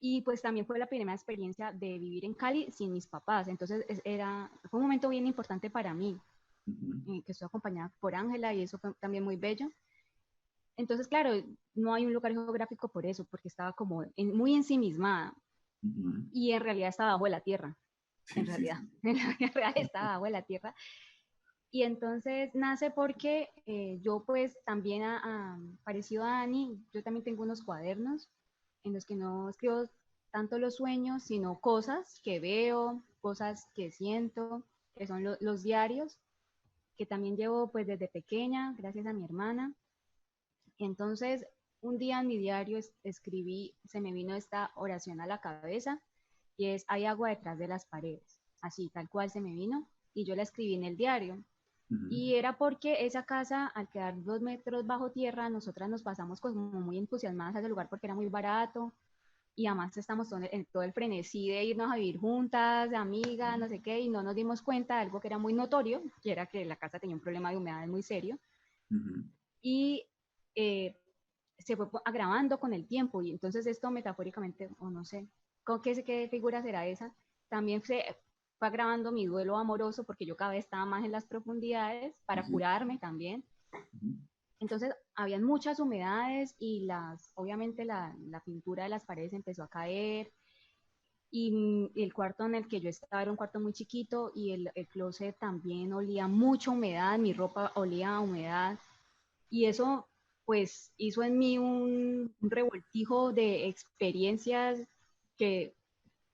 Y pues también fue la primera experiencia de vivir en Cali sin mis papás, entonces fue un momento bien importante para mí, Ujú. que estoy acompañada por Ángela y eso fue también muy bello. Entonces, claro, no hay un lugar geográfico por eso, porque estaba como muy ensimismada Ujú. y en realidad estaba bajo de la tierra, en Sí, sí, realidad, sí. en la vida real estaba bajo de la tierra. Y entonces nace porque yo pues también, parecido a Ani, yo también tengo unos cuadernos en los que no escribo tanto los sueños, sino cosas que veo, cosas que siento, que son los diarios, que también llevo pues desde pequeña, gracias a mi hermana. Entonces, un día en mi diario escribí, se me vino esta oración a la cabeza y es, hay agua detrás de las paredes, así, tal cual se me vino, y yo la escribí en el diario. Ujú, Y era porque esa casa, al quedar 2 metros bajo tierra, nosotras nos pasamos como muy entusiasmadas a ese lugar porque era muy barato, y además estamos en todo el frenesí de irnos a vivir juntas, de amigas, no sé qué, y no nos dimos cuenta de algo que era muy notorio, que era que la casa tenía un problema de humedad muy serio, ujú, y eh, se fue agravando con el tiempo, y entonces esto metafóricamente, o no sé, ¿con qué figura será esa? También se fue agravando mi duelo amoroso porque yo cada vez estaba más en las profundidades sí, para sí, curarme también. ujú, Entonces, habían muchas humedades y obviamente la pintura de las paredes empezó a caer, y el cuarto en el que yo estaba era un cuarto muy chiquito y el closet también olía mucha humedad, mi ropa olía a humedad, y eso pues hizo en mí un revoltijo de experiencias que,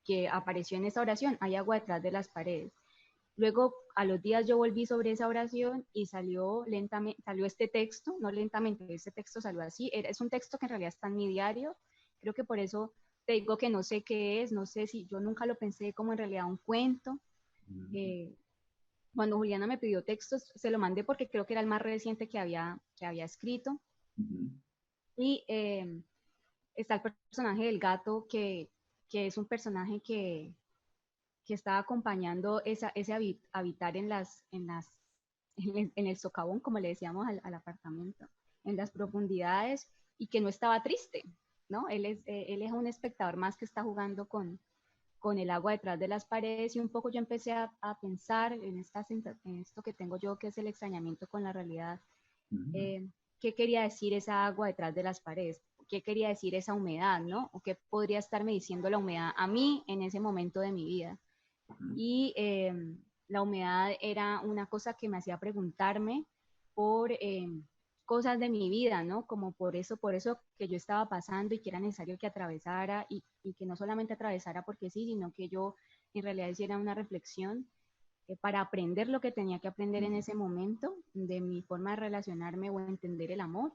que apareció en esa oración, hay agua detrás de las paredes. Luego, a los días yo volví sobre esa oración y salió lentamente, salió este texto, no lentamente, este texto salió así. Es un texto que en realidad está en mi diario. Creo que por eso te digo que no sé qué es, no sé si yo nunca lo pensé como en realidad un cuento. ujú, Eh, Cuando Juliana me pidió textos, se lo mandé porque creo que era el más reciente que había escrito. ujú, Y está el personaje del gato, que es un personaje que estaba acompañando ese habitar en el socavón, como le decíamos al apartamento, en las profundidades, y que no estaba triste, ¿no? Él es un espectador más que está jugando con el agua detrás de las paredes, y un poco yo empecé a pensar en esto que tengo yo, que es el extrañamiento con la realidad. ujú, eh, ¿Qué quería decir esa agua detrás de las paredes? ¿Qué quería decir esa humedad, no? ¿O qué podría estarme diciendo la humedad a mí en ese momento de mi vida? ujú, Y la humedad era una cosa que me hacía preguntarme por cosas de mi vida, ¿no? Como por eso que yo estaba pasando y que era necesario que atravesara, y que no solamente atravesara porque sí, sino que yo en realidad hiciera una reflexión para aprender lo que tenía que aprender en ese momento de mi forma de relacionarme o entender el amor.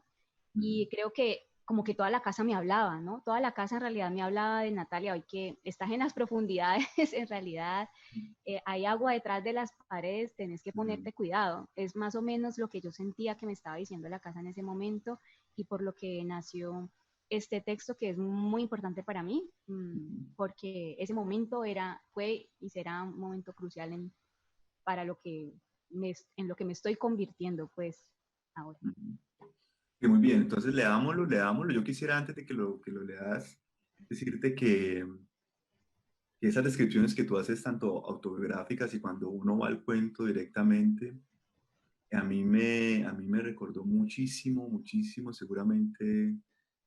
ujú, Y creo que como que toda la casa me hablaba, ¿no? Toda la casa en realidad me hablaba de Natalia, hoy que estás en las profundidades, en realidad hay agua detrás de las paredes, tenés que ujú, ponerte cuidado. Es más o menos lo que yo sentía que me estaba diciendo la casa en ese momento, y por lo que nació este texto, que es muy importante para mí, ujú, porque ese momento fue y será un momento crucial para en lo que me estoy convirtiendo, pues, ahora. ujú. Que muy bien, entonces leámoslo, leámoslo. Yo quisiera antes de que lo leas decirte que esas descripciones que tú haces, tanto autobiográficas y cuando uno va al cuento directamente, a mí me recordó muchísimo, muchísimo. Seguramente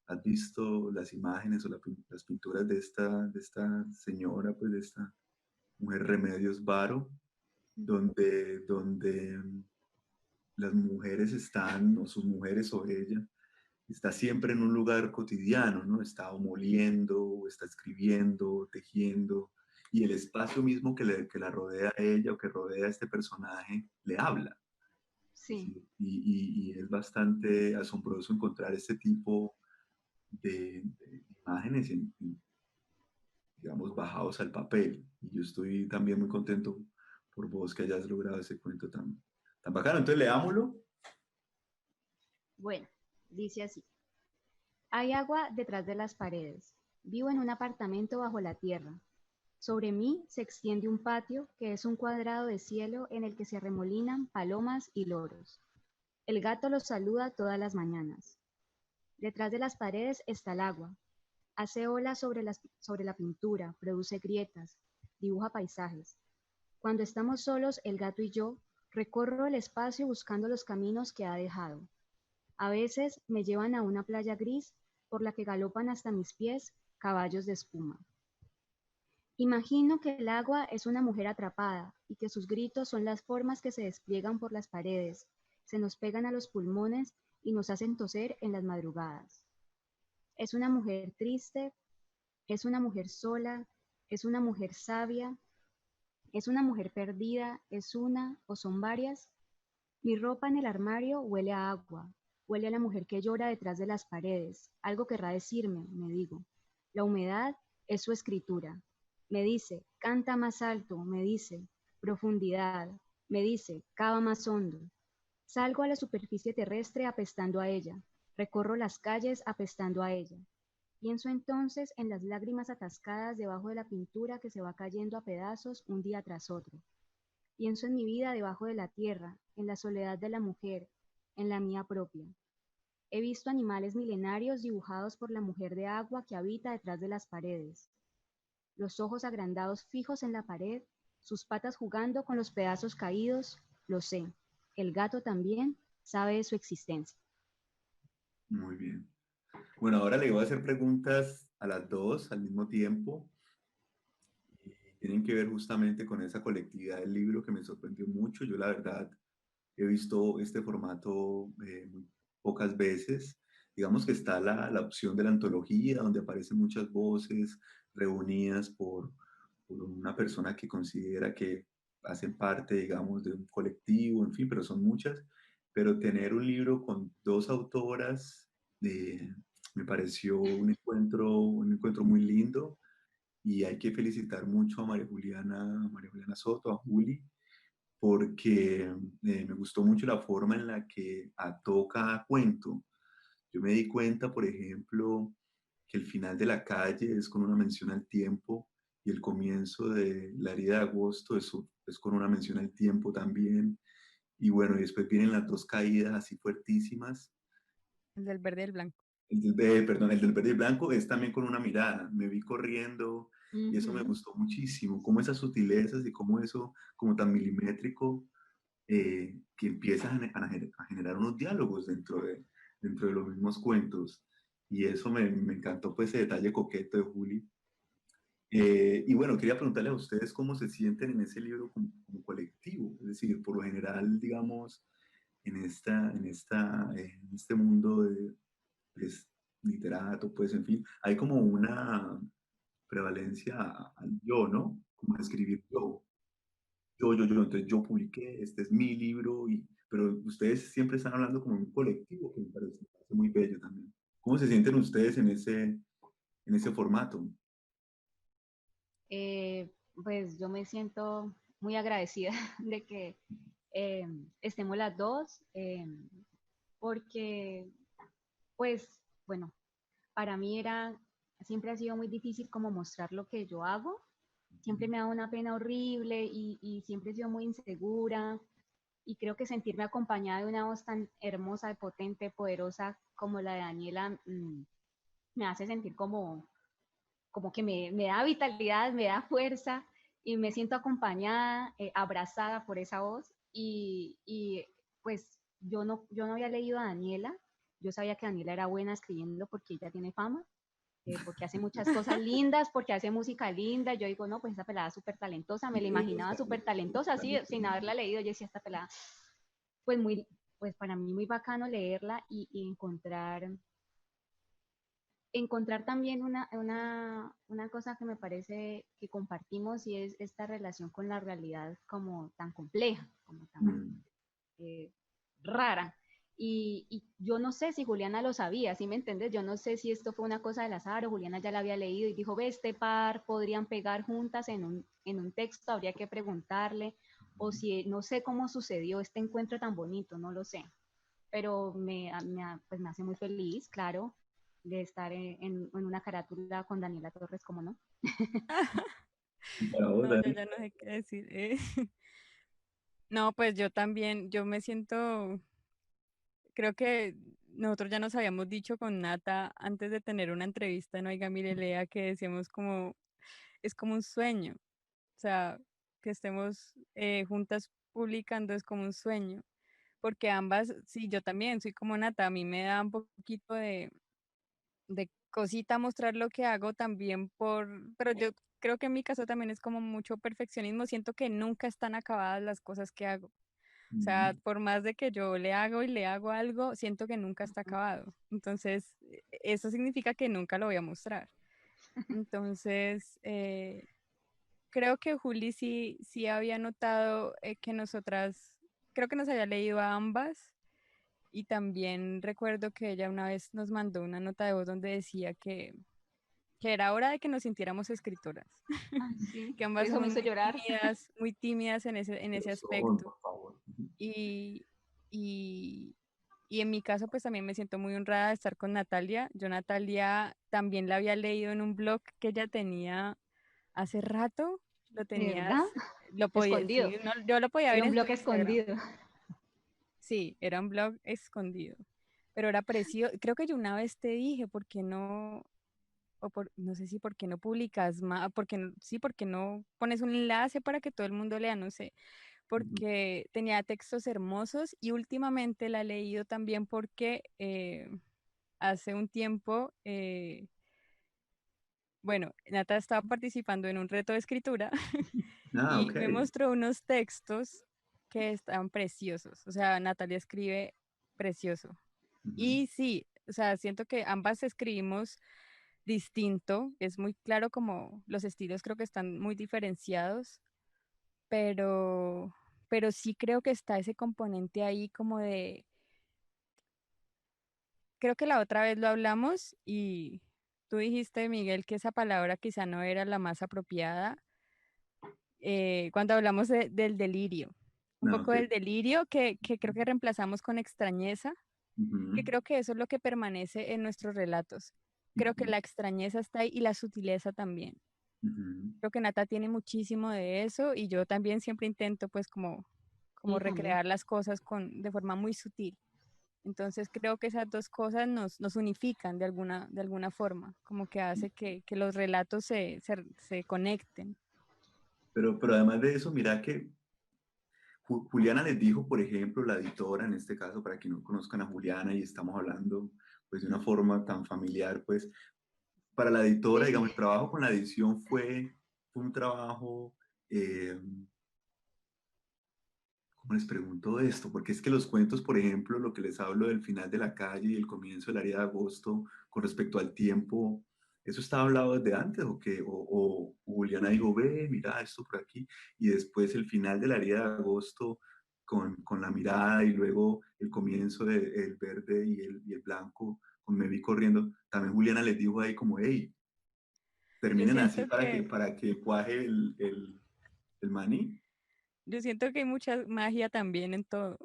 has visto las imágenes o las pinturas de esta señora, pues de esta mujer Remedios Varo, donde las mujeres están, o sus mujeres o ella, está siempre en un lugar cotidiano, ¿no? Está o moliendo, o está escribiendo, o tejiendo, y el espacio mismo que la rodea a ella o que rodea a este personaje le habla. Sí, ¿Sí? Y es bastante asombroso encontrar este tipo de imágenes, digamos, bajados al papel. Y yo estoy también muy contento por vos que hayas logrado ese cuento tan bacano. Entonces, leámoslo. bueno, dice así. Hay agua detrás de las paredes. Vivo en un apartamento bajo la tierra. Sobre mí se extiende un patio que es un cuadrado de cielo en el que se arremolinan palomas y loros. El gato los saluda todas las mañanas. Detrás de las paredes está el agua. Hace olas sobre la pintura, produce grietas, dibuja paisajes. Cuando estamos solos, el gato y yo, recorro el espacio buscando los caminos que ha dejado. A veces me llevan a una playa gris por la que galopan hasta mis pies caballos de espuma. Imagino que el agua es una mujer atrapada y que sus gritos son las formas que se despliegan por las paredes, se nos pegan a los pulmones y nos hacen toser en las madrugadas. Es una mujer triste, es una mujer sola, es una mujer sabia, es una mujer perdida, es una o son varias. Mi ropa en el armario huele a agua. Huele a la mujer que llora detrás de las paredes. Algo querrá decirme, me digo. La humedad es su escritura. Me dice, canta más alto, me dice, profundidad. Me dice, cava más hondo. Salgo a la superficie terrestre apestando a ella. Recorro las calles apestando a ella. Pienso entonces en las lágrimas atascadas debajo de la pintura que se va cayendo a pedazos un día tras otro. Pienso en mi vida debajo de la tierra, en la soledad de la mujer, en la mía propia. He visto animales milenarios dibujados por la mujer de agua que habita detrás de las paredes. Los ojos agrandados fijos en la pared, sus patas jugando con los pedazos caídos, lo sé. El gato también sabe de su existencia. Muy bien. Bueno, ahora le voy a hacer preguntas a las dos al mismo tiempo. Y tienen que ver justamente con esa colectividad del libro que me sorprendió mucho. Yo la verdad he visto este formato muy pocas veces. Digamos que está la opción de la antología, donde aparecen muchas voces reunidas por una persona que considera que hacen parte, digamos, de un colectivo, en fin, pero son muchas. Pero tener un libro con dos autoras me pareció un encuentro muy lindo y hay que felicitar mucho a María Juliana Soto, a Juli, porque me gustó mucho la forma en la que ató cada cuento. Yo me di cuenta, por ejemplo, que el final de La calle es con una mención al tiempo y el comienzo de La herida de agosto es con una mención al tiempo también. Y bueno, y después vienen las dos caídas así fuertísimas. El del verde y el blanco. Perdón, el del verde y blanco es también con una mirada. Me vi corriendo y eso me Ujú. gustó muchísimo. Cómo esas sutilezas y cómo eso, como tan milimétrico, que empiezan a generar unos diálogos dentro de los mismos cuentos. Y eso me encantó, pues, ese detalle coqueto de Juli. Y bueno, quería preguntarles a ustedes cómo se sienten en ese libro como colectivo. Es decir, por lo general, digamos, en este mundo de pues, literato, pues, en fin, hay como una prevalencia al yo, ¿no? Como a escribir yo. Entonces yo publiqué, este es mi libro, pero ustedes siempre están hablando como un colectivo, que me parece muy bello también. ¿Cómo se sienten ustedes en ese formato? Pues yo me siento muy agradecida de que eh, estemos las dos, porque, pues, bueno, para mí siempre ha sido muy difícil como mostrar lo que yo hago. Siempre me da una pena horrible y siempre he sido muy insegura. Y creo que sentirme acompañada de una voz tan hermosa, potente, poderosa como la de Daniela, me hace sentir como que me da vitalidad, me da fuerza y me siento acompañada, abrazada por esa voz. Y pues yo no había leído a Daniela, yo sabía que Daniela era buena escribiendo porque ella tiene fama, porque hace muchas cosas lindas, porque hace música linda. Yo digo, no, pues esa pelada es súper talentosa, me la imaginaba súper talentosa, así, sin haberla leído. Yo decía, esta pelada, pues pues para mí muy bacano leerla y encontrar también una cosa que me parece que compartimos y es esta relación con la realidad como tan compleja, como tan Mm, eh, rara. Y yo no sé si Juliana lo sabía, ¿sí me entiendes? Yo no sé si esto fue una cosa del azar o Juliana ya la había leído y dijo, ve, este par podrían pegar juntas en un texto, habría que preguntarle, o si no sé cómo sucedió este encuentro tan bonito, no lo sé, pero pues me hace muy feliz, claro, de estar en una carátula con Daniela Torres, como no. para vos, No, yo Dani. ya no sé qué decir. No, pues yo también, yo me siento, creo que nosotros ya nos habíamos dicho con Nata antes de tener una entrevista en Oiga, mire, Lea, que decíamos como, es como un sueño, o sea, que estemos juntas publicando es como un sueño, porque ambas, sí, yo también soy como Nata, a mí me da un poquito de cosita mostrar lo que hago también pero yo creo que en mi caso también es como mucho perfeccionismo, siento que nunca están acabadas las cosas que hago. O sea, Mm, por más de que yo le hago y le hago algo, siento que nunca está acabado. Entonces, eso significa que nunca lo voy a mostrar. Entonces, creo que Juli sí había notado que nosotras, creo que nos había leído a ambas Y también recuerdo que ella una vez nos mandó una nota de voz donde decía que era hora de que nos sintiéramos escritoras, Ah, sí, que ambas eso me somos hizo llorar. muy tímidas en ese Pero son, aspecto. por favor. Y, y, y en mi caso, pues también me siento muy honrada de estar con Natalia. Yo Natalia también la había leído en un blog que ella tenía hace rato, lo ¿De tenías, verdad? lo podía, Escondido. sí, yo lo podía ver Era un en su bloque Instagram. escondido. Sí, era un blog escondido, pero era precioso. Creo que yo una vez te dije, ¿por qué no? No sé si por qué no publicas más, porque sí, porque no pones un enlace para que todo el mundo lea, no sé, Ujú. porque tenía textos hermosos y últimamente la he leído también porque hace un tiempo, bueno, Nata estaba participando en un reto de escritura Ah, y ok. me mostró unos textos que están preciosos, o sea, Natalia escribe precioso. Ujú. Y sí, o sea, siento que ambas escribimos distinto, es muy claro como los estilos creo que están muy diferenciados, pero, pero sí creo que está ese componente ahí como de, creo que la otra vez lo hablamos y tú dijiste, Miguel, que esa palabra quizá no era la más apropiada cuando hablamos del delirio, un Ah, poco ok. del delirio que creo que reemplazamos con extrañeza, que Ujú. creo que eso es lo que permanece en nuestros relatos. Creo que Ujú. la extrañeza está ahí y la sutileza también. Ujú. Creo que Nata tiene muchísimo de eso y yo también siempre intento pues como Sí, también. recrear las cosas de forma muy sutil. Entonces creo que esas dos cosas nos unifican de alguna forma, como que hace que los relatos se conecten. Pero además de eso, mira que Juliana les dijo, por ejemplo, la editora, en este caso, para que no conozcan a Juliana y estamos hablando pues de una forma tan familiar, pues para la editora, Sí. digamos, el trabajo con la edición fue un trabajo, ¿cómo les pregunto esto? Porque es que los cuentos, por ejemplo, lo que les hablo del final de la calle y el comienzo del área de agosto con respecto al tiempo, ¿eso estaba hablado desde antes o qué? O Juliana dijo, ve, mira esto por aquí, y después el final del área de agosto con la mirada y luego el comienzo del verde y el blanco con Me vi corriendo, también Juliana les dijo ahí como, hey, Yo terminen así siento que, para que cuaje el maní. yo siento que hay mucha magia también en todo.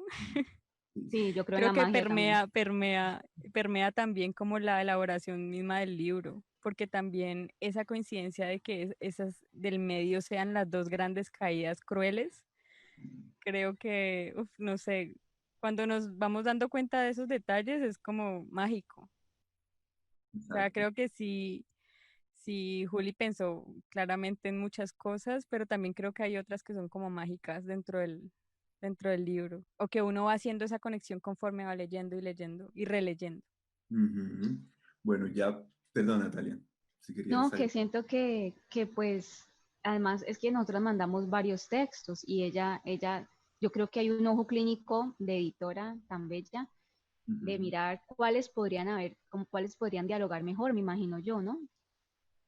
Sí, Sí, yo creo en Creo la que magia también. permea también como la elaboración misma del libro, porque también esa coincidencia de que esas del medio sean las dos grandes caídas crueles, creo que, uf, no sé, cuando nos vamos dando cuenta de esos detalles es como mágico. O sea, exacto. creo que sí, sí, Juli pensó claramente en muchas cosas, pero también creo que hay otras que son como mágicas dentro del libro, o que uno va haciendo esa conexión conforme va leyendo y leyendo y releyendo. Ujú. Bueno, ya, perdón, Natalia, si querías No, que salir. siento que pues, además es que nosotros mandamos varios textos y yo creo que hay un ojo clínico de editora tan bella de Ujú. mirar cuáles podrían haber, como cuáles podrían dialogar mejor, me imagino yo, ¿no?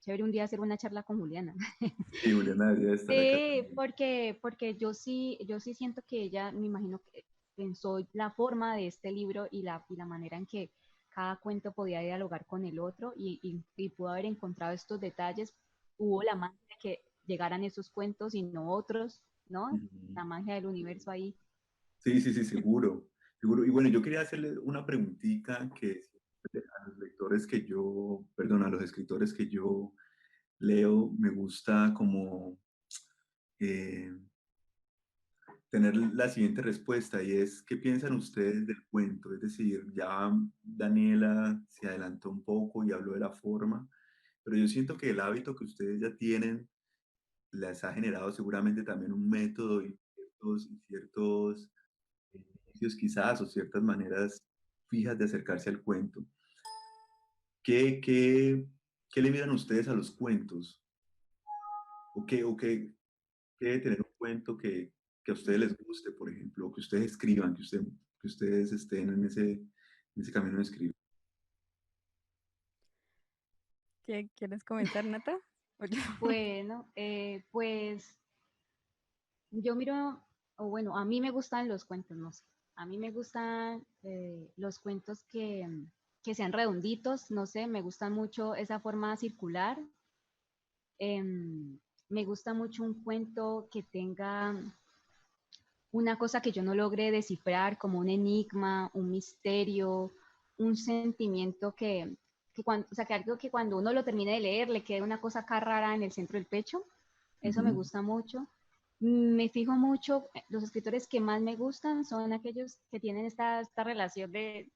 Chévere un día hacer una charla con Juliana. Sí, Juliana debería estar acá Sí, también. porque yo sí siento que ella, me imagino que pensó la forma de este libro y la manera en que cada cuento podía dialogar con el otro y pudo haber encontrado estos detalles. Hubo la magia de que llegaran esos cuentos y no otros, ¿no? Ujú. La magia del universo ahí. Sí, sí, sí, seguro, seguro. Y bueno, yo quería hacerle una preguntita que siempre a los lectores que yo, perdón, a los escritores que yo leo, me gusta como eh, tener la siguiente respuesta y es, ¿qué piensan ustedes del cuento? Es decir, ya Daniela se adelantó un poco y habló de la forma, pero yo siento que el hábito que ustedes ya tienen les ha generado seguramente también un método y ciertos inicios quizás o ciertas maneras fijas de acercarse al cuento. ¿Qué, qué, qué le miran ustedes a los cuentos? ¿Qué debe tener un cuento que a ustedes les guste, por ejemplo, o que ustedes escriban, que ustedes estén en ese camino de escribir? ¿Qué quieres comenzar, Nata? ¿O yo? Bueno, pues yo miro, o bueno, a mí me gustan los cuentos, no sé. A mí me gustan los cuentos que sean redonditos, no sé, me gusta mucho esa forma circular. Me gusta mucho un cuento que tenga una cosa que yo no logré descifrar, como un enigma, un misterio, un sentimiento o sea, que algo que cuando uno lo termine de leer le quede una cosa acá rara en el centro del pecho. Eso me Ujú, gusta mucho. Me fijo mucho, los escritores que más me gustan son aquellos que tienen esta relación de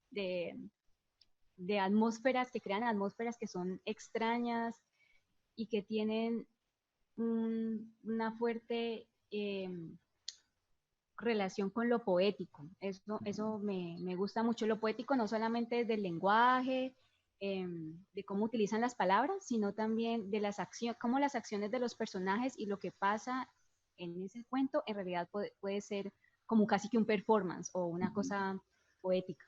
atmósferas, que crean atmósferas que son extrañas y que tienen una fuerte relación con lo poético. Eso me gusta mucho. Lo poético no solamente del lenguaje, de cómo utilizan las palabras, sino también de las acciones, cómo las acciones de los personajes y lo que pasa en ese cuento en realidad puede ser como casi que un performance o una ujú, cosa poética.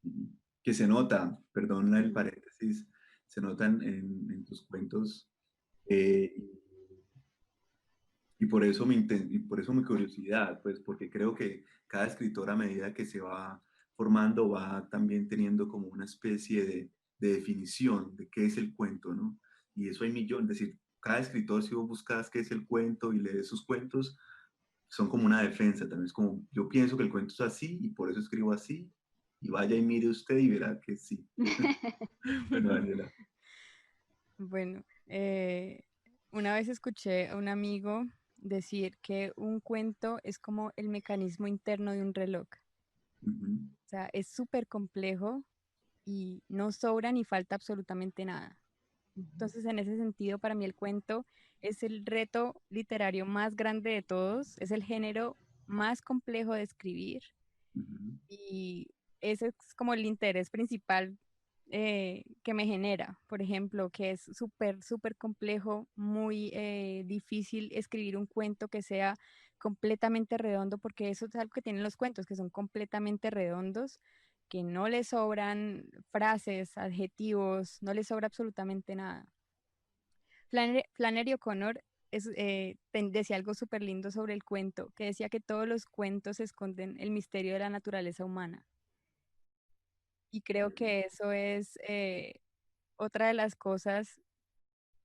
ujú. Que se nota, perdón el Ujú. paréntesis, se notan en tus cuentos. eh, Y por eso y por eso mi curiosidad, pues porque creo que cada escritor a medida que se va formando va también teniendo como una especie de definición de qué es el cuento, ¿no? Y eso hay millones, es decir, cada escritor si vos buscas qué es el cuento y lees sus cuentos, son como una defensa también, es como yo pienso que el cuento es así y por eso escribo así y vaya y mire usted y verá que sí. Bueno, Daniela. Bueno, una vez escuché a un amigo decir que un cuento es como el mecanismo interno de un reloj. Ujú, O sea, es súper complejo y no sobra ni falta absolutamente nada. Entonces, en ese sentido, para mí el cuento es el reto literario más grande de todos, es el género más complejo de escribir ujú, y ese es como el interés principal que me genera. Por ejemplo, que es súper, súper complejo, muy difícil escribir un cuento que sea completamente redondo, porque eso es algo que tienen los cuentos, que son completamente redondos, que no les sobran frases, adjetivos, no les sobra absolutamente nada. Flannery O'Connor decía algo súper lindo sobre el cuento, que decía que todos los cuentos esconden el misterio de la naturaleza humana. Y creo que eso es otra de las cosas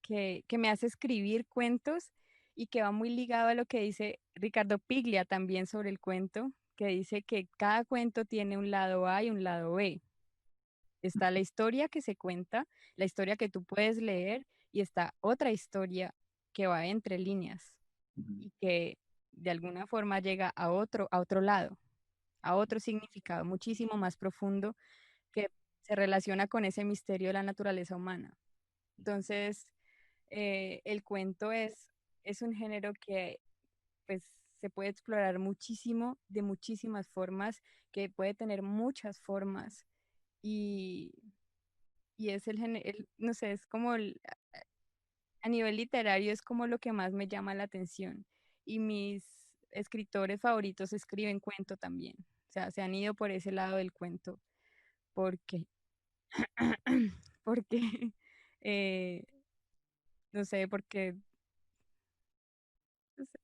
que me hace escribir cuentos y que va muy ligado a lo que dice Ricardo Piglia también sobre el cuento, que dice que cada cuento tiene un lado A y un lado B. Está la historia que se cuenta, la historia que tú puedes leer y está otra historia que va entre líneas ujú, y que de alguna forma llega a otro lado, a otro significado muchísimo más profundo que se relaciona con ese misterio de la naturaleza humana. Entonces, el cuento es un género que pues se puede explorar muchísimo, de muchísimas formas, que puede tener muchas formas y, y es no sé, es como a nivel literario es como lo que más me llama la atención. Y mis escritores favoritos escriben cuento también. O sea, se han ido por ese lado del cuento porque, porque, eh, no sé, porque no sé,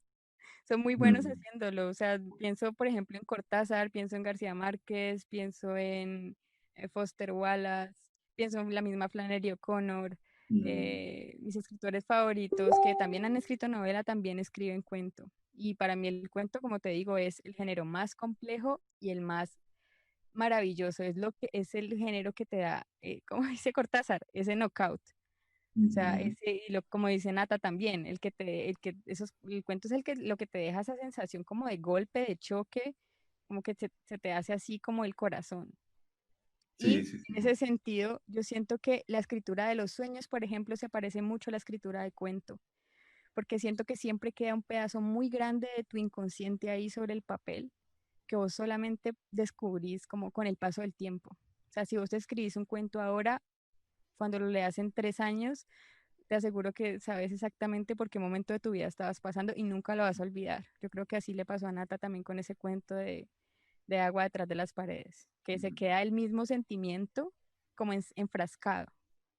son muy buenos ujú, haciéndolo. O sea, pienso, por ejemplo, en Cortázar, pienso en García Márquez, pienso en Foster Wallace, pienso en la misma Flannery O'Connor. ujú, Mis escritores favoritos, que también han escrito novela, también escriben cuento. Y para mí el cuento, como te digo, es el género más complejo y el más maravilloso. Es lo que es el género que te da, como dice Cortázar, ese knockout. O sea, ujú. ese, como dice Nata también, el cuento es lo que te deja esa sensación como de golpe, de choque, como que se te hace así como el corazón. Sí, Y sí, en sí. ese sentido, yo siento que la escritura de los sueños, por ejemplo, se parece mucho a la escritura de cuento, porque siento que siempre queda un pedazo muy grande de tu inconsciente ahí sobre el papel, que vos solamente descubrís como con el paso del tiempo. O sea, si vos te escribís un cuento ahora, cuando lo leas en 3 años, te aseguro que sabes exactamente por qué momento de tu vida estabas pasando y nunca lo vas a olvidar. Yo creo que así le pasó a Nata también con ese cuento de agua detrás de las paredes, que se queda el mismo sentimiento como enfrascado,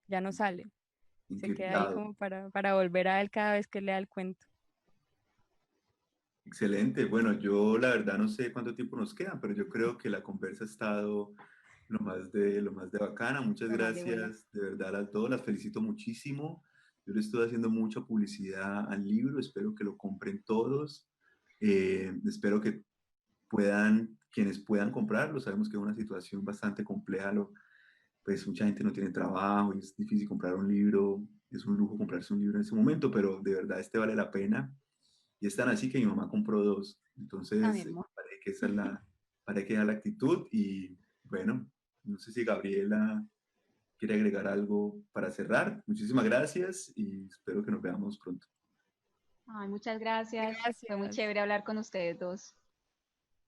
ya no sale, se queda ahí Encriptado. como para volver a él cada vez que lea el cuento. Excelente. Bueno, yo la verdad no sé cuánto tiempo nos queda, pero yo creo que la conversa ha estado lo más de bacana. Muchas Lo más de buena. gracias, de verdad, a las dos. Las felicito muchísimo. Yo le estoy haciendo mucha publicidad al libro. Espero que lo compren todos. Espero que quienes puedan comprarlo. Sabemos que es una situación bastante compleja. Pues mucha gente no tiene trabajo y es difícil comprar un libro. Es un lujo comprarse un libro en ese momento, pero de verdad este vale la pena. Y es tan así que mi mamá compró dos. Tan Entonces, hermoso. parece que parece que esa es la actitud. Y bueno, no sé si Gabriela quiere agregar algo para cerrar. Muchísimas gracias y espero que nos veamos pronto. Ay, muchas gracias. Fue muy Gracias. chévere hablar con ustedes dos.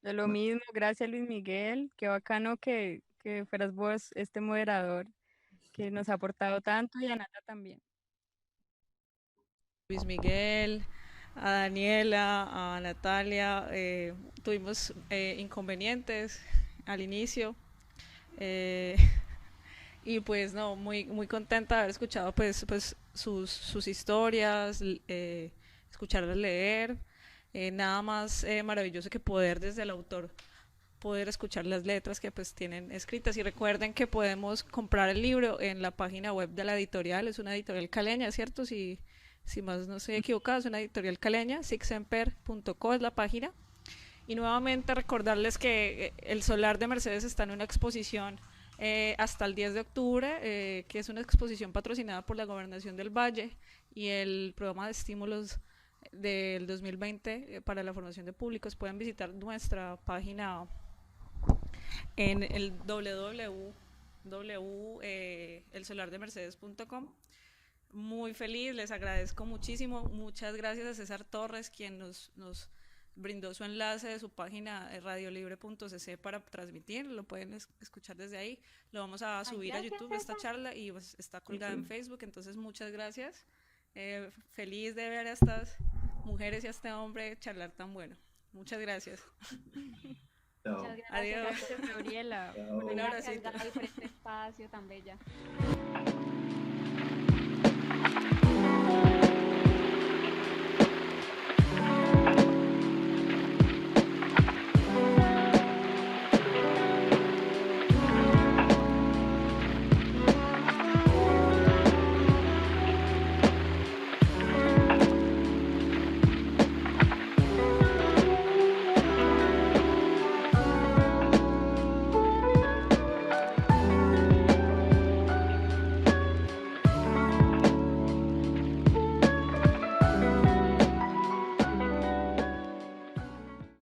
De lo Bueno, mismo, gracias Luis Miguel. Qué bacano que fueras vos este moderador que nos ha aportado tanto y a Nata también. Luis Miguel, a Daniela, a Natalia. Tuvimos inconvenientes al inicio. eh, y pues no, muy contenta de haber escuchado pues sus historias, escucharlas leer. Nada más maravilloso que poder desde el autor poder escuchar las letras que pues tienen escritas. Y recuerden que podemos comprar el libro en la página web de la editorial. Es una editorial caleña, ¿cierto? Si más no estoy equivocado, es una editorial caleña. sixemper.co es la página. Y nuevamente recordarles que el Solar de Mercedes está en una exposición hasta el 10 de octubre, que es una exposición patrocinada por la Gobernación del Valle y el programa de estímulos del 2020 para la formación de públicos. Pueden visitar nuestra página en el www.elsolardemercedes.com. Muy feliz, les agradezco muchísimo. Muchas gracias a César Torres, quien nos brindó su enlace de su página radiolibre.cc para transmitir. Lo pueden escuchar desde ahí. Lo vamos a subir a YouTube esta charla y pues está colgada en Facebook. Entonces, muchas gracias. Feliz de ver a estas mujeres y a este hombre charlar tan bueno. Muchas gracias. chao. Muchas gracias. Adiós. Gracias, Gabriela. Chao. Un Gracias, abracito. Gaby, por este espacio tan bella.